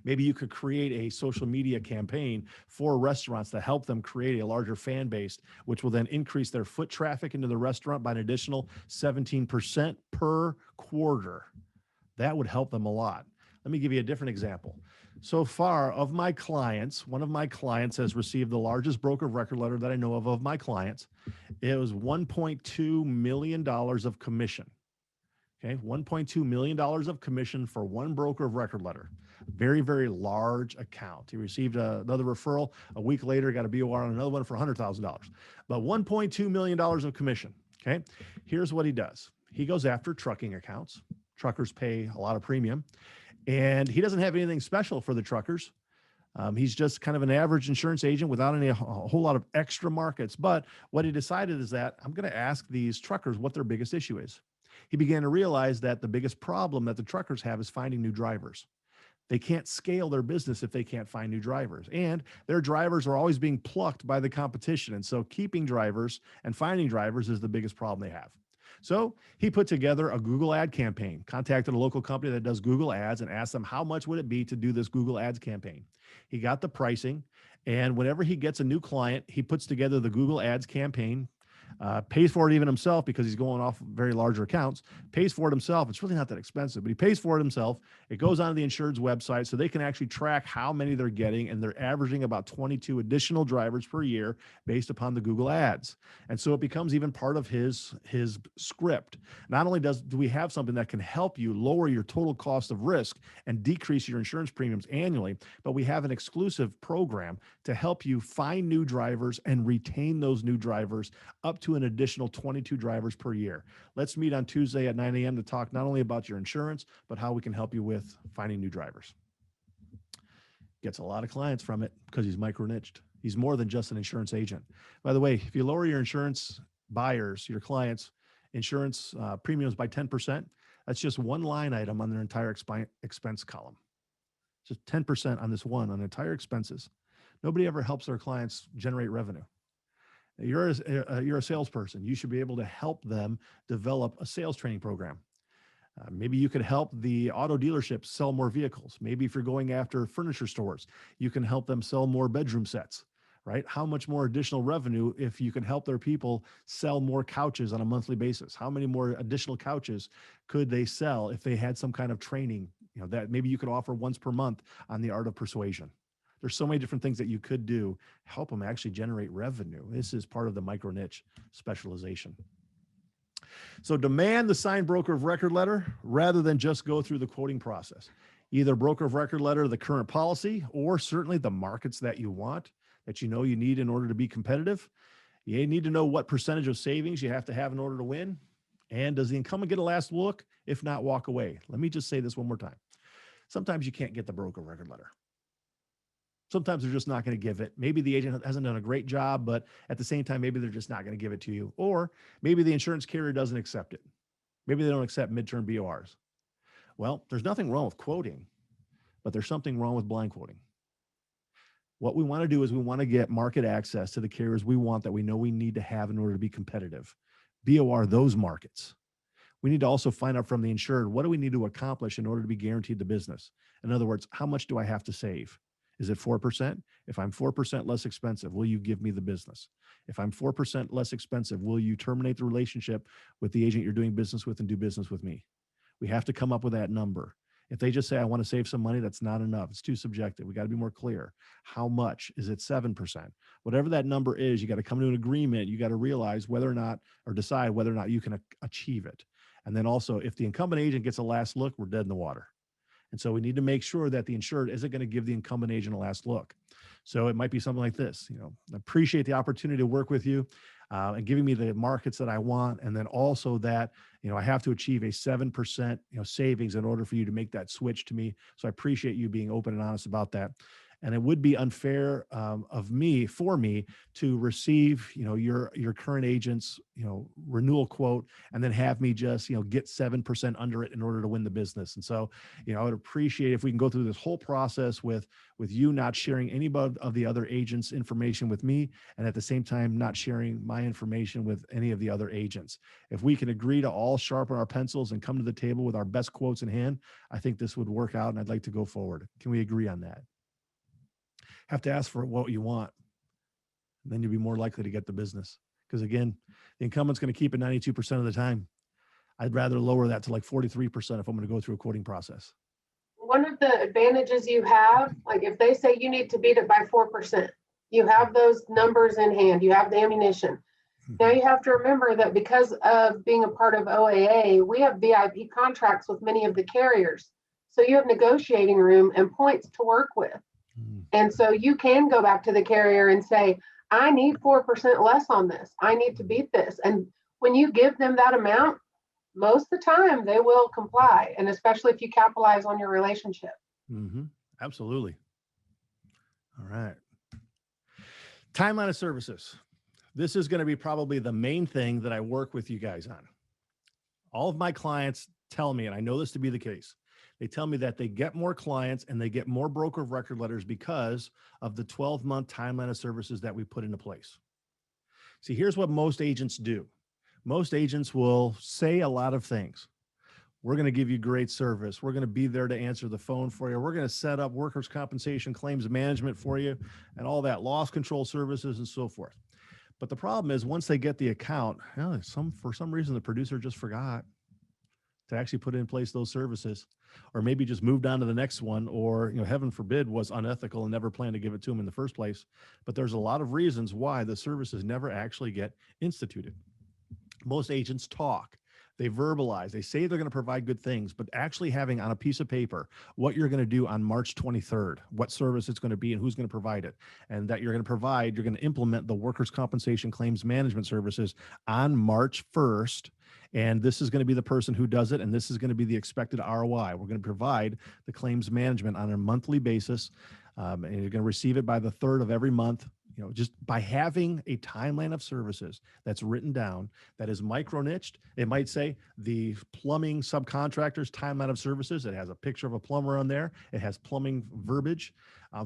Maybe you could create a social media campaign for restaurants to help them create a larger fan base, which will then increase their foot traffic into the restaurant by an additional 17% per quarter. That would help them a lot. Let me give you a different example. So far, of my clients, one of my clients has received the largest broker of record letter that I know of my clients. It was $1.2 million of commission. Okay, $1.2 million of commission for one broker of record letter. Very, very large account. He received another referral. A week later, got a BOR on another one for $100,000. But $1.2 million of commission. Okay, here's what he does. He goes after trucking accounts. Truckers pay a lot of premium. And he doesn't have anything special for the truckers. He's just kind of an average insurance agent without a whole lot of extra markets. But what he decided is that I'm going to ask these truckers what their biggest issue is. He began to realize that the biggest problem that the truckers have is finding new drivers. They can't scale their business if they can't find new drivers. And their drivers are always being plucked by the competition. And so keeping drivers and finding drivers is the biggest problem they have. So he put together a Google ad campaign, contacted a local company that does Google ads and asked them how much would it be to do this Google ads campaign. He got the pricing, and whenever he gets a new client, he puts together the Google ads campaign, pays for it even himself because he's going off very larger accounts, pays for it himself. It's really not that expensive, but he pays for it himself. It goes onto the insured's website so they can actually track how many they're getting, and they're averaging about 22 additional drivers per year based upon the Google ads. And so it becomes even part of his script. Not only do we have something that can help you lower your total cost of risk and decrease your insurance premiums annually, but we have an exclusive program to help you find new drivers and retain those new drivers up to an additional 22 drivers per year. Let's meet on Tuesday at 9 a.m. to talk not only about your insurance, but how we can help you with finding new drivers. Gets a lot of clients from it because he's micro-niched. He's more than just an insurance agent. By the way, if you lower your insurance buyers, your clients' insurance premiums by 10%, that's just one line item on their entire expense column. Just 10% on this one on entire expenses. Nobody ever helps their clients generate revenue. You're a salesperson. You should be able to help them develop a sales training program. Maybe you could help the auto dealerships sell more vehicles. Maybe if you're going after furniture stores, you can help them sell more bedroom sets, right? How much more additional revenue if you can help their people sell more couches on a monthly basis? How many more additional couches could they sell if they had some kind of training, that maybe you could offer once per month on the art of persuasion? There's so many different things that you could do, help them actually generate revenue. This is part of the micro niche specialization. So demand the signed broker of record letter rather than just go through the quoting process. Either broker of record letter, the current policy, or certainly the markets that you want, that you know you need in order to be competitive. You need to know what percentage of savings you have to have in order to win. And does the incumbent get a last look? If not, walk away. Let me just say this one more time. Sometimes you can't get the broker of record letter. Sometimes they're just not going to give it. Maybe the agent hasn't done a great job, but at the same time, maybe they're just not going to give it to you. Or maybe the insurance carrier doesn't accept it. Maybe they don't accept midterm BORs. Well, there's nothing wrong with quoting, but there's something wrong with blind quoting. What we want to do is we want to get market access to the carriers we want that we know we need to have in order to be competitive. BOR those markets. We need to also find out from the insured, what do we need to accomplish in order to be guaranteed the business? In other words, how much do I have to save? Is it 4%? If I'm 4% less expensive, will you give me the business? If I'm 4% less expensive, will you terminate the relationship with the agent you're doing business with and do business with me? We have to come up with that number. If they just say, I want to save some money, that's not enough. It's too subjective. We got to be more clear. How much? Is it 7%? Whatever that number is, you got to come to an agreement. You got to realize whether or not, or decide whether or not you can achieve it. And then also, if the incumbent agent gets a last look, we're dead in the water. And so we need to make sure that the insured isn't going to give the incumbent agent a last look. So it might be something like this, I appreciate the opportunity to work with you and giving me the markets that I want. And then also that, I have to achieve a 7%, savings in order for you to make that switch to me. So I appreciate you being open and honest about that. And it would be unfair for me to receive, your current agent's, renewal quote, and then have me just, get 7% under it in order to win the business. And so, I would appreciate if we can go through this whole process with you not sharing any of the other agents' information with me, and at the same time, not sharing my information with any of the other agents. If we can agree to all sharpen our pencils and come to the table with our best quotes in hand, I think this would work out, and I'd like to go forward. Can we agree on that? Have to ask for what you want. And then you'll be more likely to get the business. Because again, the incumbent's going to keep it 92% of the time. I'd rather lower that to like 43% if I'm going to go through a quoting process. One of the advantages you have, like if they say you need to beat it by 4%, you have those numbers in hand, you have the ammunition. Now you have to remember that because of being a part of OAA, we have VIP contracts with many of the carriers. So you have negotiating room and points to work with. And so you can go back to the carrier and say, I need 4% less on this. I need to beat this. And when you give them that amount, most of the time they will comply. And especially if you capitalize on your relationship. Mm-hmm. Absolutely. All right. Timeline of services. This is going to be probably the main thing that I work with you guys on. All of my clients tell me, and I know this to be the case, they tell me that they get more clients and they get more broker of record letters because of the 12-month timeline of services that we put into place. See, here's what most agents do. Most agents will say a lot of things. We're going to give you great service. We're going to be there to answer the phone for you. We're going to set up workers' compensation claims management for you and all that, loss control services and so forth. But the problem is once they get the account, for some reason, the producer just forgot to actually put in place those services, or maybe just moved on to the next one, or, heaven forbid, was unethical and never planned to give it to them in the first place. But there's a lot of reasons why the services never actually get instituted. Most agents talk. They verbalize, they say they're going to provide good things, but actually having on a piece of paper what you're going to do on March 23rd, what service it's going to be and who's going to provide it, and that you're going to implement the workers' compensation claims management services on March 1st. And this is going to be the person who does it, and this is going to be the expected ROI. We're going to provide the claims management on a monthly basis, and you're going to receive it by the 3rd of every month. Just by having a timeline of services that's written down, that is micro-niched. It might say the plumbing subcontractors timeline of services. It has a picture of a plumber on there. It has plumbing verbiage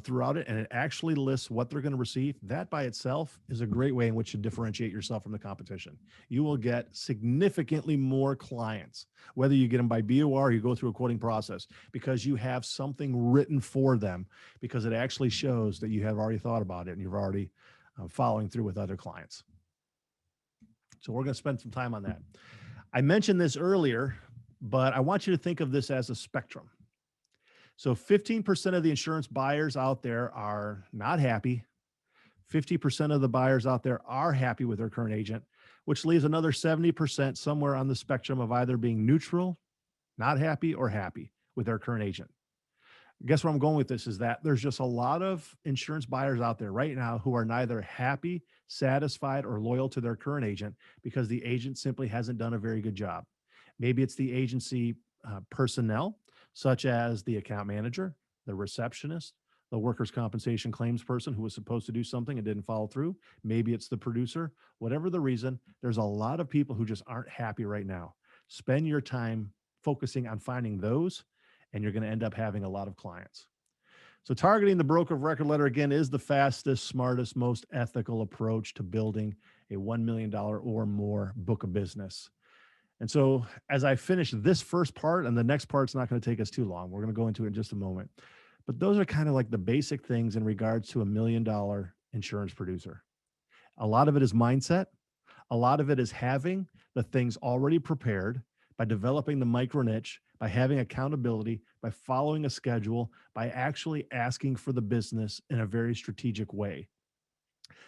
throughout it, and it actually lists what they're going to receive. That by itself is a great way in which to differentiate yourself from the competition. You will get significantly more clients, whether you get them by BOR or you go through a quoting process, because you have something written for them, because it actually shows that you have already thought about it and you've already following through with other clients. So we're going to spend some time on that. I mentioned this earlier, but I want you to think of this as a spectrum. So 15% of the insurance buyers out there are not happy. 50% of the buyers out there are happy with their current agent, which leaves another 70% somewhere on the spectrum of either being neutral, not happy, or happy with their current agent. Guess where I'm going with this is that there's just a lot of insurance buyers out there right now who are neither happy, satisfied, or loyal to their current agent because the agent simply hasn't done a very good job. Maybe it's the agency personnel, such as the account manager, the receptionist, the workers' compensation claims person who was supposed to do something and didn't follow through. Maybe it's the producer. Whatever the reason, there's a lot of people who just aren't happy right now. Spend your time focusing on finding those, and you're going to end up having a lot of clients. So targeting the broker of record letter, again, is the fastest, smartest, most ethical approach to building a $1 million or more book of business. And so as I finish this first part, and the next part's not going to take us too long, we're going to go into it in just a moment. But those are kind of like the basic things in regards to $1 million insurance producer. A lot of it is mindset. A lot of it is having the things already prepared by developing the micro niche, by having accountability, by following a schedule, by actually asking for the business in a very strategic way.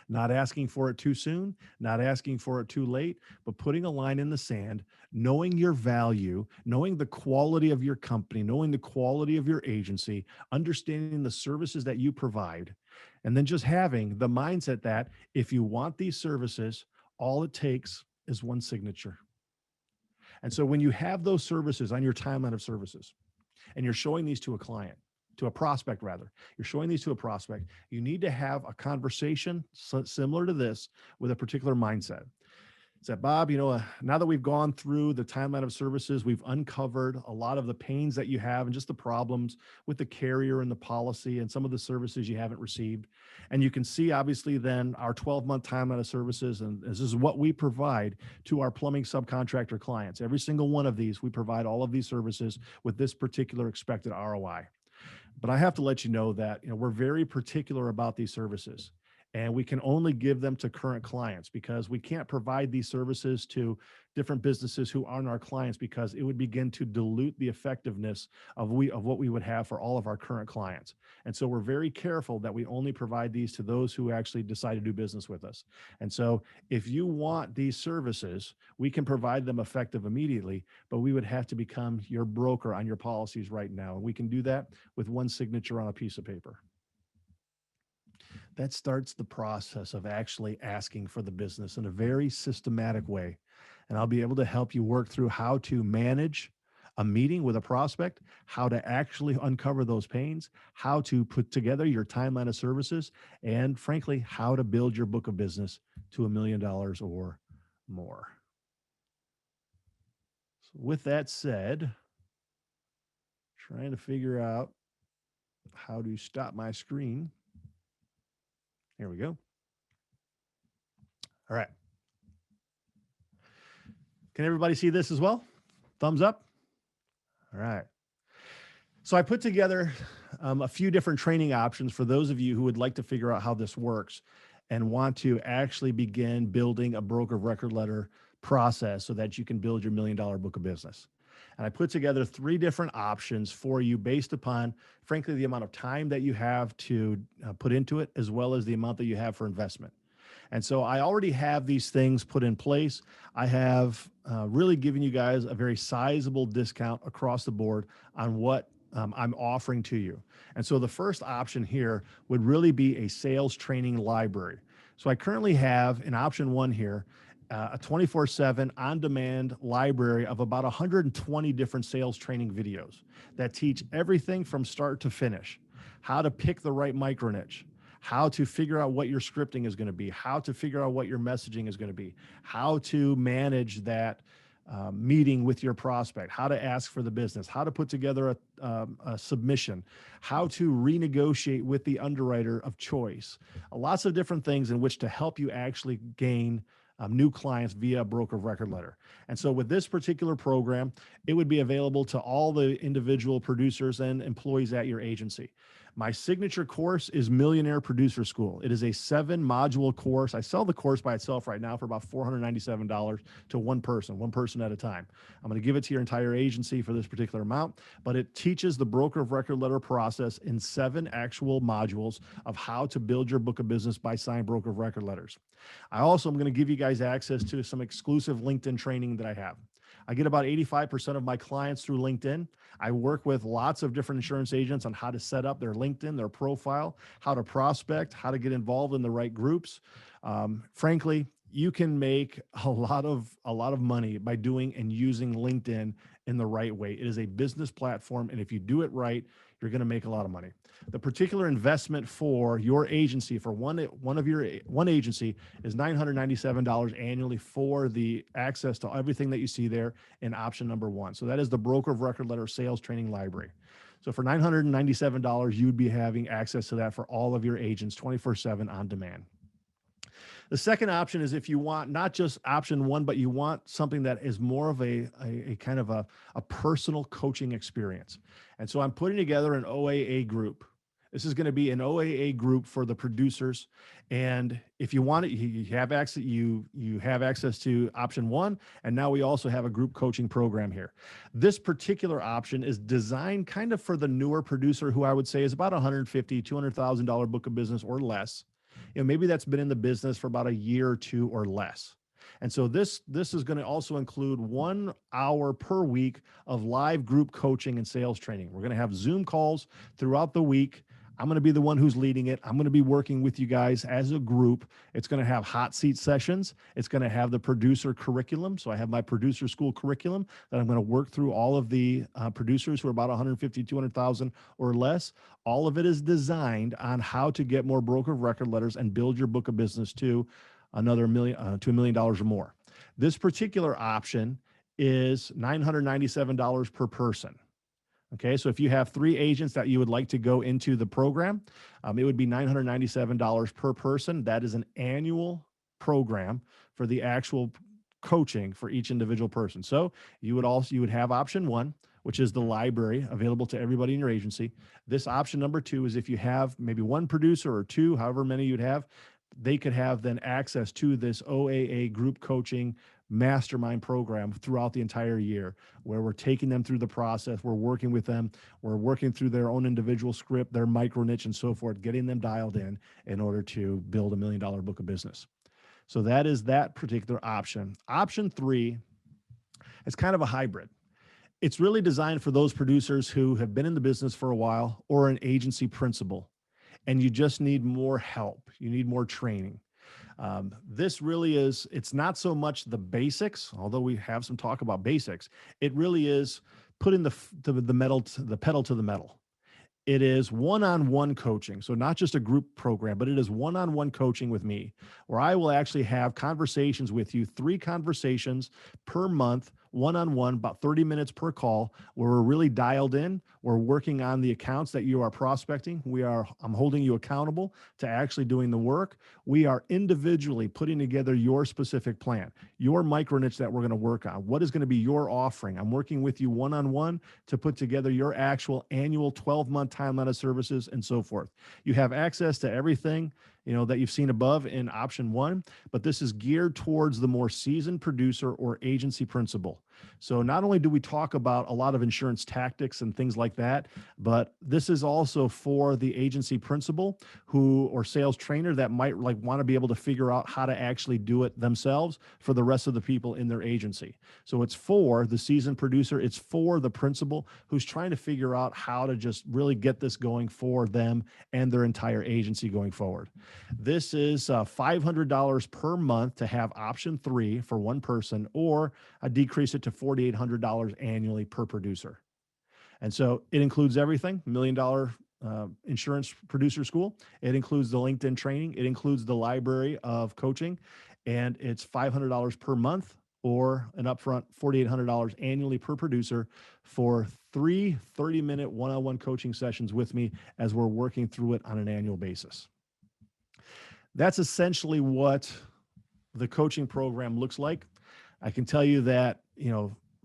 Not asking for it too soon, not asking for it too late, but putting a line in the sand, knowing your value, knowing the quality of your company, knowing the quality of your agency, understanding the services that you provide, and then just having the mindset that if you want these services, all it takes is one signature. And so when you have those services on your timeline of services and you're showing these to a client, to a prospect rather, you're showing these to a prospect, you need to have a conversation similar to this with a particular mindset. Said, Bob, now that we've gone through the timeline of services, we've uncovered a lot of the pains that you have and just the problems with the carrier and the policy and some of the services you haven't received. And you can see, obviously, then our 12-month timeline of services, and this is what we provide to our plumbing subcontractor clients. Every single one of these, we provide all of these services with this particular expected ROI. But I have to let you know that we're very particular about these services. And we can only give them to current clients because we can't provide these services to different businesses who aren't our clients, because it would begin to dilute the effectiveness of what we would have for all of our current clients. And so we're very careful that we only provide these to those who actually decide to do business with us. And so if you want these services, we can provide them effective immediately, but we would have to become your broker on your policies right now. And we can do that with one signature on a piece of paper. That starts the process of actually asking for the business in a very systematic way. And I'll be able to help you work through how to manage a meeting with a prospect, how to actually uncover those pains, how to put together your timeline of services, and frankly, how to build your book of business to $1 million or more. So with that said, trying to figure out how to stop my screen. Here we go. All right. Can everybody see this as well? Thumbs up. All right. So I put together a few different training options for those of you who would like to figure out how this works and want to actually begin building a broker of record letter process so that you can build your $1 million book of business. And I put together 3 different options for you based upon, frankly, the amount of time that you have to put into it, as well as the amount that you have for investment. And so I already have these things put in place. I have really given you guys a very sizable discount across the board on what I'm offering to you. And so the first option here would really be a sales training library. So I currently have in option 1 here, a 24/7 on-demand library of about 120 different sales training videos that teach everything from start to finish, how to pick the right micro niche, how to figure out what your scripting is going to be, how to figure out what your messaging is going to be, how to manage that meeting with your prospect, how to ask for the business, how to put together a submission, how to renegotiate with the underwriter of choice, lots of different things in which to help you actually gain new clients via a broker of record letter. And so with this particular program, it would be available to all the individual producers and employees at your agency. My signature course is Millionaire Producer School. It is a 7-module course. I sell the course by itself right now for about $497 to one person at a time. I'm going to give it to your entire agency for this particular amount, but it teaches the broker of record letter process in 7 actual modules of how to build your book of business by signing broker of record letters. I also am going to give you guys access to some exclusive LinkedIn training that I have. I get about 85% of my clients through LinkedIn. I work with lots of different insurance agents on how to set up their LinkedIn, their profile, how to prospect, how to get involved in the right groups. Frankly, you can make a lot of money by doing and using LinkedIn in the right way. It is a business platform, and if you do it right, you're going to make a lot of money. The particular investment for your agency, for one agency, is $997 annually for the access to everything that you see there in option number 1. So that is the broker of record letter sales training library. So for $997, you'd be having access to that for all of your agents 24/7 on demand. The second option is if you want not just option 1, but you want something that is more of a kind of a personal coaching experience. And so I'm putting together an OAA group. This is going to be an OAA group for the producers. And if you want it, you have access, you have access to option 1. And now we also have a group coaching program here. This particular option is designed kind of for the newer producer who I would say is about $150,000, $200,000 book of business or less. Maybe that's been in the business for about a year or 2 or less. And so this is going to also include 1 hour per week of live group coaching and sales training. We're going to have Zoom calls throughout the week. I'm going to be the one who's leading it. I'm going to be working with you guys as a group. It's going to have hot seat sessions. It's going to have the producer curriculum. So I have my producer school curriculum that I'm going to work through all of the producers who are about 150, 200,000 or less. All of it is designed on how to get more broker of record letters and build your book of business to another to $1 million or more. This particular option is $997 per person. Okay, so if you have 3 agents that you would like to go into the program, it would be $997 per person. That is an annual program for the actual coaching for each individual person. So you would have option 1, which is the library available to everybody in your agency. This option number 2 is if you have maybe 1 producer or 2, however many you'd have, they could have then access to this OAA group coaching mastermind program throughout the entire year, where we're taking them through the process. We're working with them. We're working through their own individual script, their micro niche and so forth, getting them dialed in order to build $1 million book of business. So that is that particular option. Option 3 is kind of a hybrid. It's really designed for those producers who have been in the business for a while or an agency principal, and you just need more help. You need more training. This really is, it's not so much the basics, although we have some talk about basics. It really is putting the pedal to the metal. It is one-on-one coaching. So not just a group program, but it is one-on-one coaching with me, where I will actually have conversations with you, 3 conversations per month, one-on-one, about 30 minutes per call, where we're really dialed in. We're working on the accounts that you are prospecting. I'm holding you accountable to actually doing the work. We are individually putting together your specific plan, your micro niche that we're going to work on. What is going to be your offering? I'm working with you one-on-one to put together your actual annual 12-month timeline of services and so forth. You have access to everything that you've seen above in option 1, but this is geared towards the more seasoned producer or agency principal. So not only do we talk about a lot of insurance tactics and things like that, but this is also for the agency principal or sales trainer that might want to be able to figure out how to actually do it themselves for the rest of the people in their agency. So it's for the seasoned producer. It's for the principal who's trying to figure out how to just really get this going for them and their entire agency going forward. This is $500 per month to have option 3 for 1 person, or I decrease it to $4,800 annually per producer. And so it includes everything: $1 million insurance producer school. It includes the LinkedIn training. It includes the library of coaching, and it's $500 per month, or an upfront $4,800 annually per producer for 3 30-minute one-on-one coaching sessions with me as we're working through it on an annual basis. That's essentially what the coaching program looks like. I can tell you that,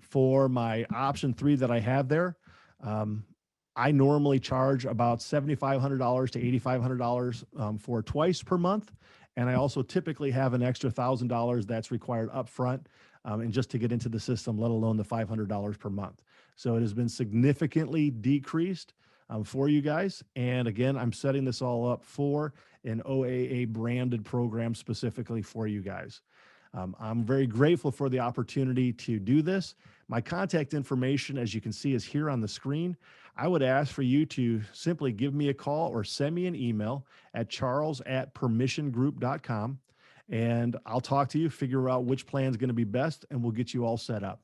for my option 3 that I have there, I normally charge about $7,500 to $8,500 for twice per month. And I also typically have an extra $1,000 that's required upfront and just to get into the system, let alone the $500 per month. So it has been significantly decreased for you guys. And again, I'm setting this all up for an OAA branded program specifically for you guys. I'm very grateful for the opportunity to do this. My contact information, as you can see, is here on the screen. I would ask for you to simply give me a call or send me an email at charles@permissiongroup.com, and I'll talk to you, figure out which plan is going to be best, and we'll get you all set up.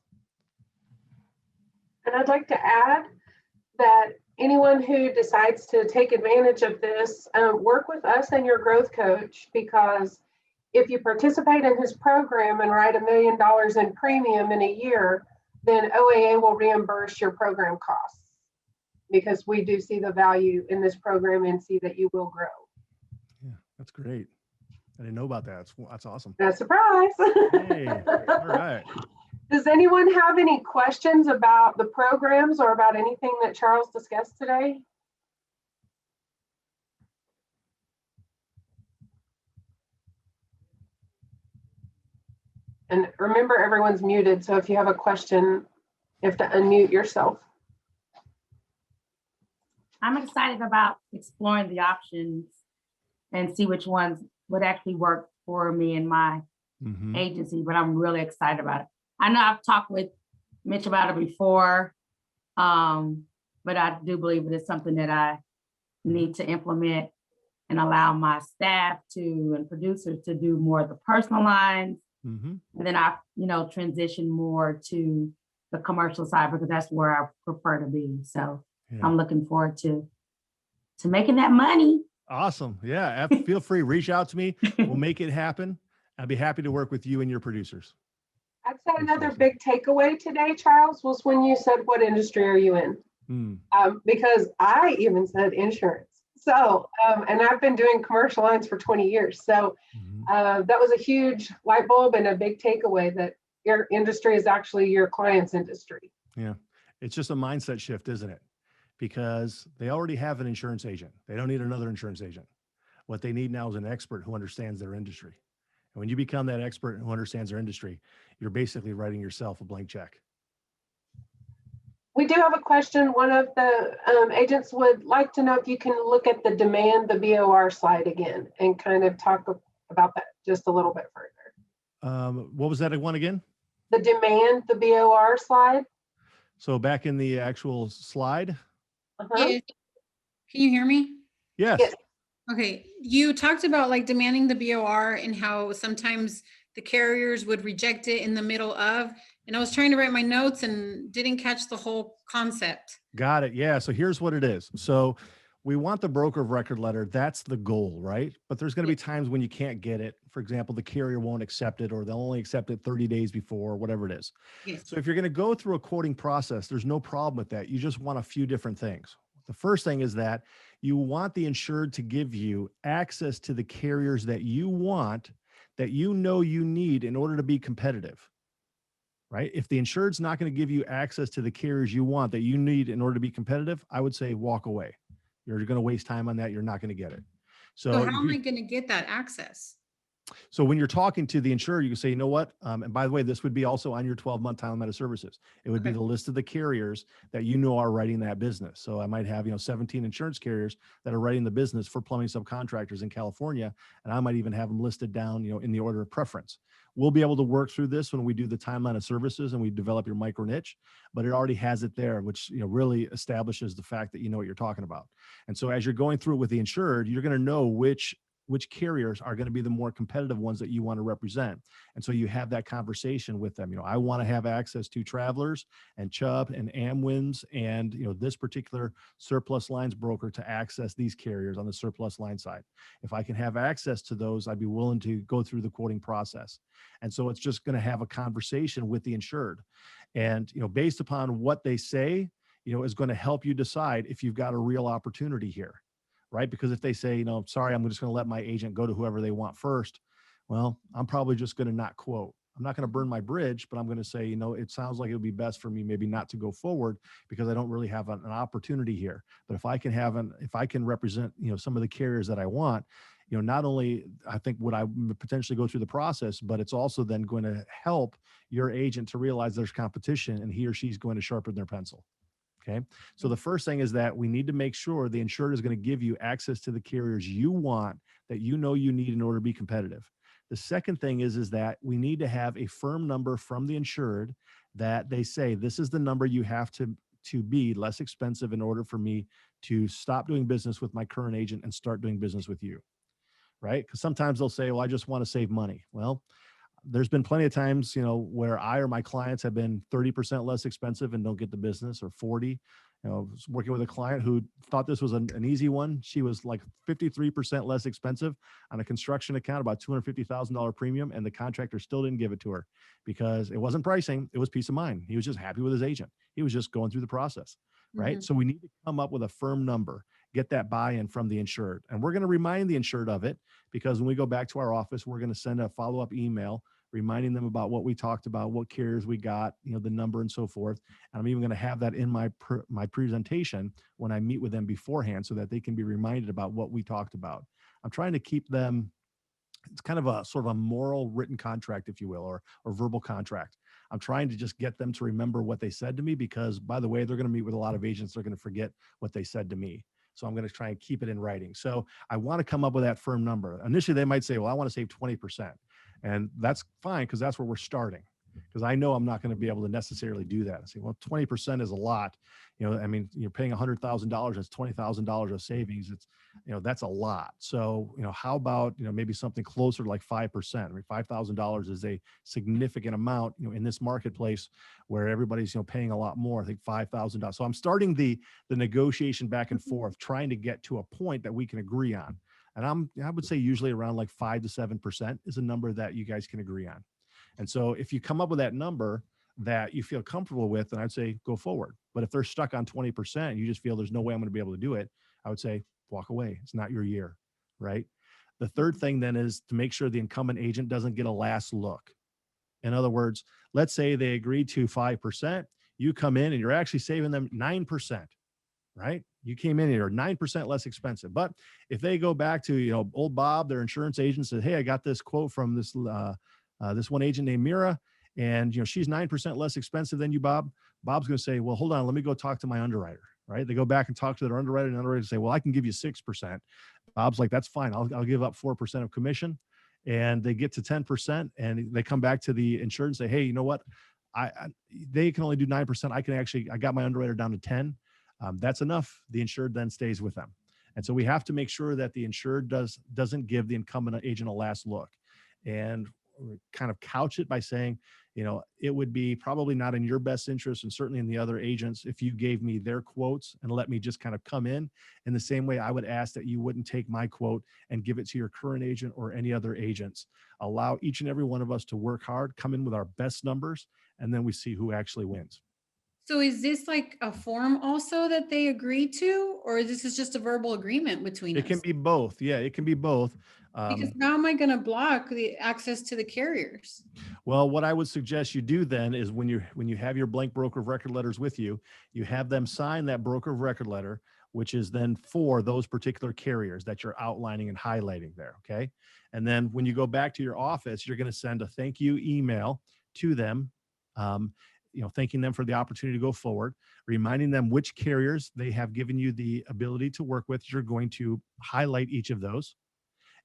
And I'd like to add that anyone who decides to take advantage of this, work with us and your growth coach, because if you participate in his program and write $1 million in premium in a year, then OAA will reimburse your program costs, because we do see the value in this program and see that you will grow. Yeah, that's great. I didn't know about that. That's awesome. A surprise. Hey, all right. Does anyone have any questions about the programs or about anything that Charles discussed today? And remember, everyone's muted, so if you have a question, you have to unmute yourself. I'm excited about exploring the options and see which ones would actually work for me and my agency, but I'm really excited about it. I know I've talked with Mitch about it before, but I do believe it is something that I need to implement and allow my staff to and producers to do more of the personal lines. And then I, transition more to the commercial side, because that's where I prefer to be. So yeah. I'm looking forward to making that money. Awesome. Yeah. Feel free, reach out to me. We'll make it happen. I'll be happy to work with you and your producers. I'd say another big takeaway today, Charles, was when you said, what industry are you in? Because I even said insurance. So, and I've been doing commercial lines for 20 years. So that was a huge light bulb and a big takeaway that your industry is actually your client's industry. Yeah. It's just a mindset shift, isn't it? Because they already have an insurance agent. They don't need another insurance agent. What they need now is an expert who understands their industry. And when you become that expert who understands their industry, you're basically writing yourself a blank check. We do have a question. One of the agents would like to know if you can look at the demand, the BOR slide again, and kind of talk about that just a little bit further. What was that one again? The demand, the BOR slide. So back in the actual slide. Yeah. Can you hear me? Yes. Okay. You talked about like demanding the BOR and how sometimes the carriers would reject it in the middle of, and I was trying to write my notes and didn't catch the whole concept. Got it. Yeah. So here's what it is. So we want the broker of record letter. That's the goal, right? But there's going to be times when you can't get it. For example, the carrier won't accept it, or they'll only accept it 30 days before, whatever it is. Yes. So if you're going to go through a quoting process, there's no problem with that. You just want a few different things. The first thing is that you want the insured to give you access to the carriers that you want, that you know you need in order to be competitive, right? If the insured's not going to give you access to the carriers you want that you need in order to be competitive, I would say walk away. You're going to waste time on that. You're not going to get it. So how am I going to get that access? So when you're talking to the insurer, you can say, you know what? And by the way, this would be also on your 12-month timeline of services. It would be the list of the carriers that you know are writing that business. So I might have, 17 insurance carriers that are writing the business for plumbing subcontractors in California. And I might even have them listed down, in the order of preference. We'll be able to work through this when we do the timeline of services and we develop your micro niche, but it already has it there, which, really establishes the fact that you know what you're talking about. And so as you're going through it with the insured, you're going to know which carriers are going to be the more competitive ones that you want to represent. And so you have that conversation with them. I want to have access to Travelers and Chubb and Amwins and, this particular surplus lines broker to access these carriers on the surplus line side. If I can have access to those, I'd be willing to go through the quoting process. And so it's just going to have a conversation with the insured. And, based upon what they say, is going to help you decide if you've got a real opportunity here. Right? Because if they say, sorry, I'm just going to let my agent go to whoever they want first. Well, I'm probably just going to not quote. I'm not going to burn my bridge, but I'm going to say, it sounds like it would be best for me maybe not to go forward because I don't really have an opportunity here. But if I can represent, some of the carriers that I want, not only I think would I potentially go through the process, but it's also then going to help your agent to realize there's competition and he or she's going to sharpen their pencil. Okay. So the first thing is that we need to make sure the insured is going to give you access to the carriers you want, that you need in order to be competitive. The second thing is that we need to have a firm number from the insured that they say, this is the number you have to be less expensive in order for me to stop doing business with my current agent and start doing business with you. Right? Because sometimes they'll say, well, I just want to save money. Well, there's been plenty of times, where I or my clients have been 30% less expensive and don't get the business, or 40. I was working with a client who thought this was an easy one. She was like 53% less expensive on a construction account, about $250,000 premium, and the contractor still didn't give it to her because it wasn't pricing, it was peace of mind. He was just happy with his agent. He was just going through the process, right? So we need to come up with a firm number, get that buy-in from the insured. And we're going to remind the insured of it, because when we go back to our office, we're going to send a follow-up email reminding them about what we talked about, what carriers we got, the number and so forth. And I'm even going to have that in my presentation when I meet with them beforehand, so that they can be reminded about what we talked about. I'm trying to keep them, it's kind of a sort of a moral written contract, if you will, or verbal contract. I'm trying to just get them to remember what they said to me, because by the way, they're going to meet with a lot of agents. They're going to forget what they said to me. So I'm going to try and keep it in writing. So I want to come up with that firm number. Initially, they might say, well, I want to save 20%. And that's fine, because that's where we're starting. Because I know I'm not going to be able to necessarily do that. I say, well, 20% is a lot. You're paying $100,000. That's $20,000 of savings. It's, that's a lot. So, how about, maybe something closer to like 5%? I mean, $5,000 is a significant amount, in this marketplace where everybody's, paying a lot more. I think $5,000. So I'm starting the negotiation back and forth, trying to get to a point that we can agree on. And I would say usually around like 5 to 7% is a number that you guys can agree on. And so if you come up with that number that you feel comfortable with, then I'd say go forward. But if they're stuck on 20% and you just feel there's no way I'm going to be able to do it, I would say walk away. It's not your year, right? The third thing then is to make sure the incumbent agent doesn't get a last look. In other words, let's say they agreed to 5%. You come in and you're actually saving them 9%, right? You came in and you're 9% less expensive. But if they go back to, old Bob, their insurance agent, said, hey, I got this quote from this one agent named Mira, and she's 9% less expensive than you, Bob. Bob's going to say, well, hold on, let me go talk to my underwriter, right? They go back and talk to their underwriter, and the underwriter say, well, I can give you 6%. Bob's like, that's fine. I'll give up 4% of commission. And they get to 10%, and they come back to the insured and say, hey, you know what? They can only do 9%. I got my underwriter down to 10. That's enough. The insured then stays with them. And so we have to make sure that the insured doesn't give the incumbent agent a last look, and kind of couch it by saying, it would be probably not in your best interest, and certainly in the other agents, if you gave me their quotes and let me just kind of come in the same way I would ask that you wouldn't take my quote and give it to your current agent or any other agents. Allow each and every one of us to work hard, come in with our best numbers, and then we see who actually wins. So is this like a form also that they agree to, or this is just a verbal agreement between us? It can be both. Yeah, it can be both. Because how am I going to block the access to the carriers? Well, what I would suggest you do then is when you have your blank broker of record letters with you, you have them sign that broker of record letter, which is then for those particular carriers that you're outlining and highlighting there. Okay. And then when you go back to your office, you're going to send a thank you email to them. Thanking them for the opportunity to go forward, reminding them which carriers they have given you the ability to work with. You're going to highlight each of those.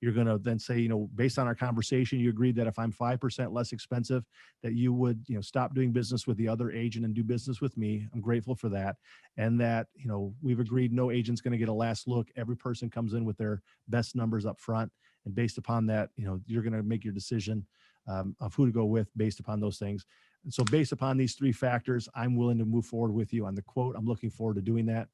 You're going to then say, based on our conversation, you agreed that if I'm 5% less expensive, that you would, stop doing business with the other agent and do business with me. I'm grateful for that. And that, we've agreed no agent's going to get a last look. Every person comes in with their best numbers up front. And based upon that, you're going to make your decision of who to go with based upon those things. And so based upon these three factors, I'm willing to move forward with you on the quote. I'm looking forward to doing that.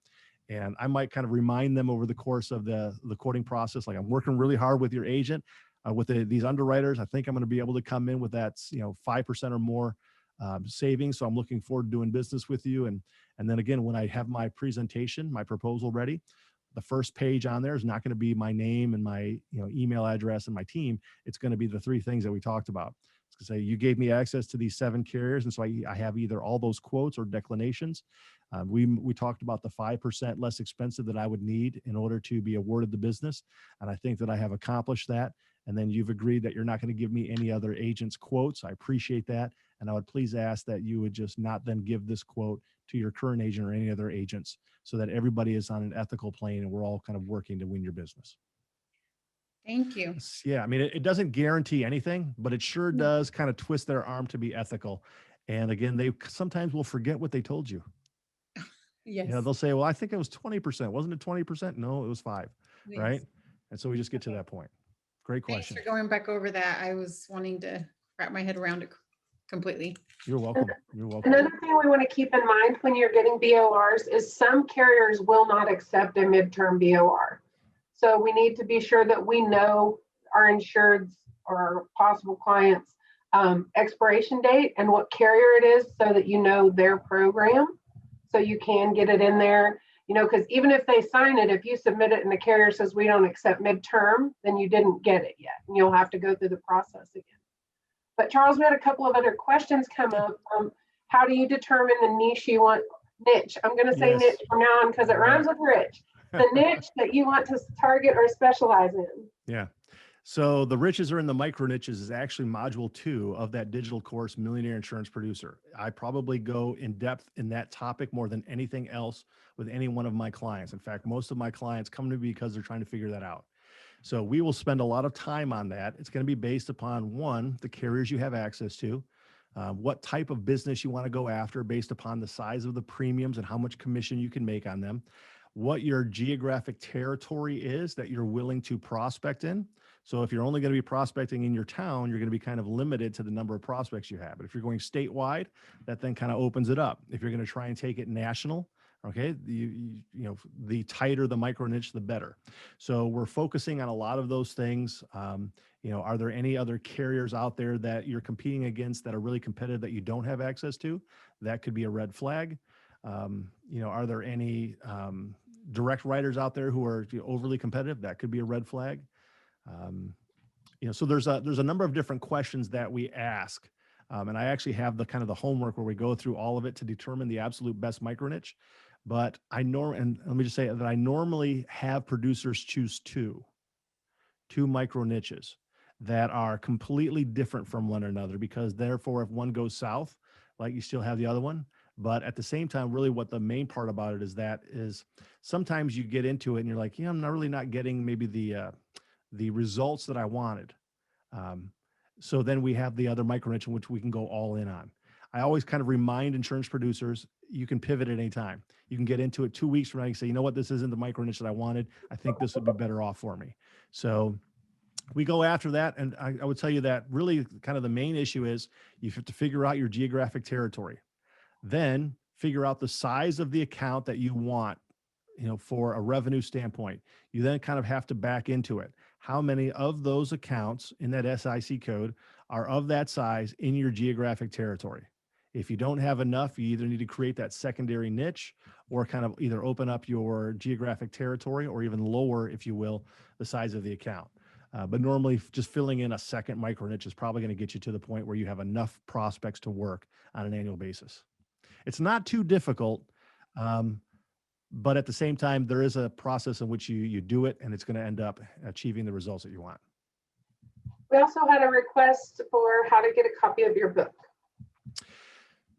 And I might kind of remind them over the course of the quoting process, like I'm working really hard with your agent, with these underwriters. I think I'm going to be able to come in with that, 5% or more savings. So I'm looking forward to doing business with you. And then again, when I have my presentation, my proposal ready, the first page on there is not going to be my name and my email address and my team. It's going to be the three things that we talked about. to say you gave me access to these 7 carriers, and so I have either all those quotes or declinations. We talked about the 5% less expensive that I would need in order to be awarded the business, and I think that I have accomplished that. And then you've agreed that you're not going to give me any other agents' quotes. I appreciate that, and I would please ask that you would just not then give this quote to your current agent or any other agents, so that everybody is on an ethical plane and we're all kind of working to win your business. Thank you. Yeah, I mean, it doesn't guarantee anything, but it sure does kind of twist their arm to be ethical. And again, they sometimes will forget what they told you. Yes. You know, they'll say, well, I think it was 20%. Wasn't it 20%? No, it was 5, Yes. right? And so we just get to that point. Great Thanks question. for going back over that. I was wanting to wrap my head around it completely. You're welcome. You're welcome. Another thing we want to keep in mind when you're getting BORs is some carriers will not accept a midterm BOR. So we need to be sure that we know our insureds or our possible clients' expiration date and what carrier it is, so that you know their program, so you can get it in there. You know, because even if they sign it, if you submit it and the carrier says we don't accept midterm, then you didn't get it yet, and you'll have to go through the process again. But Charles, we had a couple of other questions come up. How do you determine the niche you want? Niche. I'm going to say Yes. niche from now on because it rhymes with rich. The niche that you want to target or specialize in. Yeah. So the riches are in the micro niches is actually module 2 of that digital course, Millionaire Insurance Producer. I probably go in depth in that topic more than anything else with any one of my clients. In fact, most of my clients come to me because they're trying to figure that out. So we will spend a lot of time on that. It's going to be based upon, 1, the carriers you have access to, what type of business you want to go after based upon the size of the premiums and how much commission you can make on them, what your geographic territory is that you're willing to prospect in. So if you're only going to be prospecting in your town, you're going to be kind of limited to the number of prospects you have. But if you're going statewide, that then kind of opens it up. If you're going to try and take it national, okay, you know, the tighter the micro niche, the better. So we're focusing on a lot of those things. You know, are there any other carriers out there that you're competing against that are really competitive that you don't have access to? That could be a red flag. You know, are there any direct writers out there who are overly competitive? That could be a red flag. You know, so there's a number of different questions that we ask. And I actually have the kind of the homework where we go through all of it to determine the absolute best micro niche. But and let me just say that I normally have producers choose two micro niches that are completely different from one another, because therefore, if one goes south, like, you still have the other one. But at the same time, really what the main part about it is sometimes you get into it and you're like, yeah, I'm not really not getting maybe the results that I wanted. So then we have the other micro niche in which we can go all in on. I always kind of remind insurance producers, you can pivot at any time. You can get into it 2 weeks from now and say, you know what, this isn't the micro niche that I wanted. I think this would be better off for me. So we go after that. And I would tell you that really kind of the main issue is you have to figure out your geographic territory. Then figure out the size of the account that you want, you know, for a revenue standpoint. You then kind of have to back into it. How many of those accounts in that SIC code are of that size in your geographic territory? If you don't have enough, you either need to create that secondary niche or kind of either open up your geographic territory or even lower, if you will, the size of the account. But normally just filling in a second micro niche is probably going to get you to the point where you have enough prospects to work on an annual basis. It's not too difficult, but at the same time, there is a process in which you do it, and it's going to end up achieving the results that you want. We also had a request for how to get a copy of your book.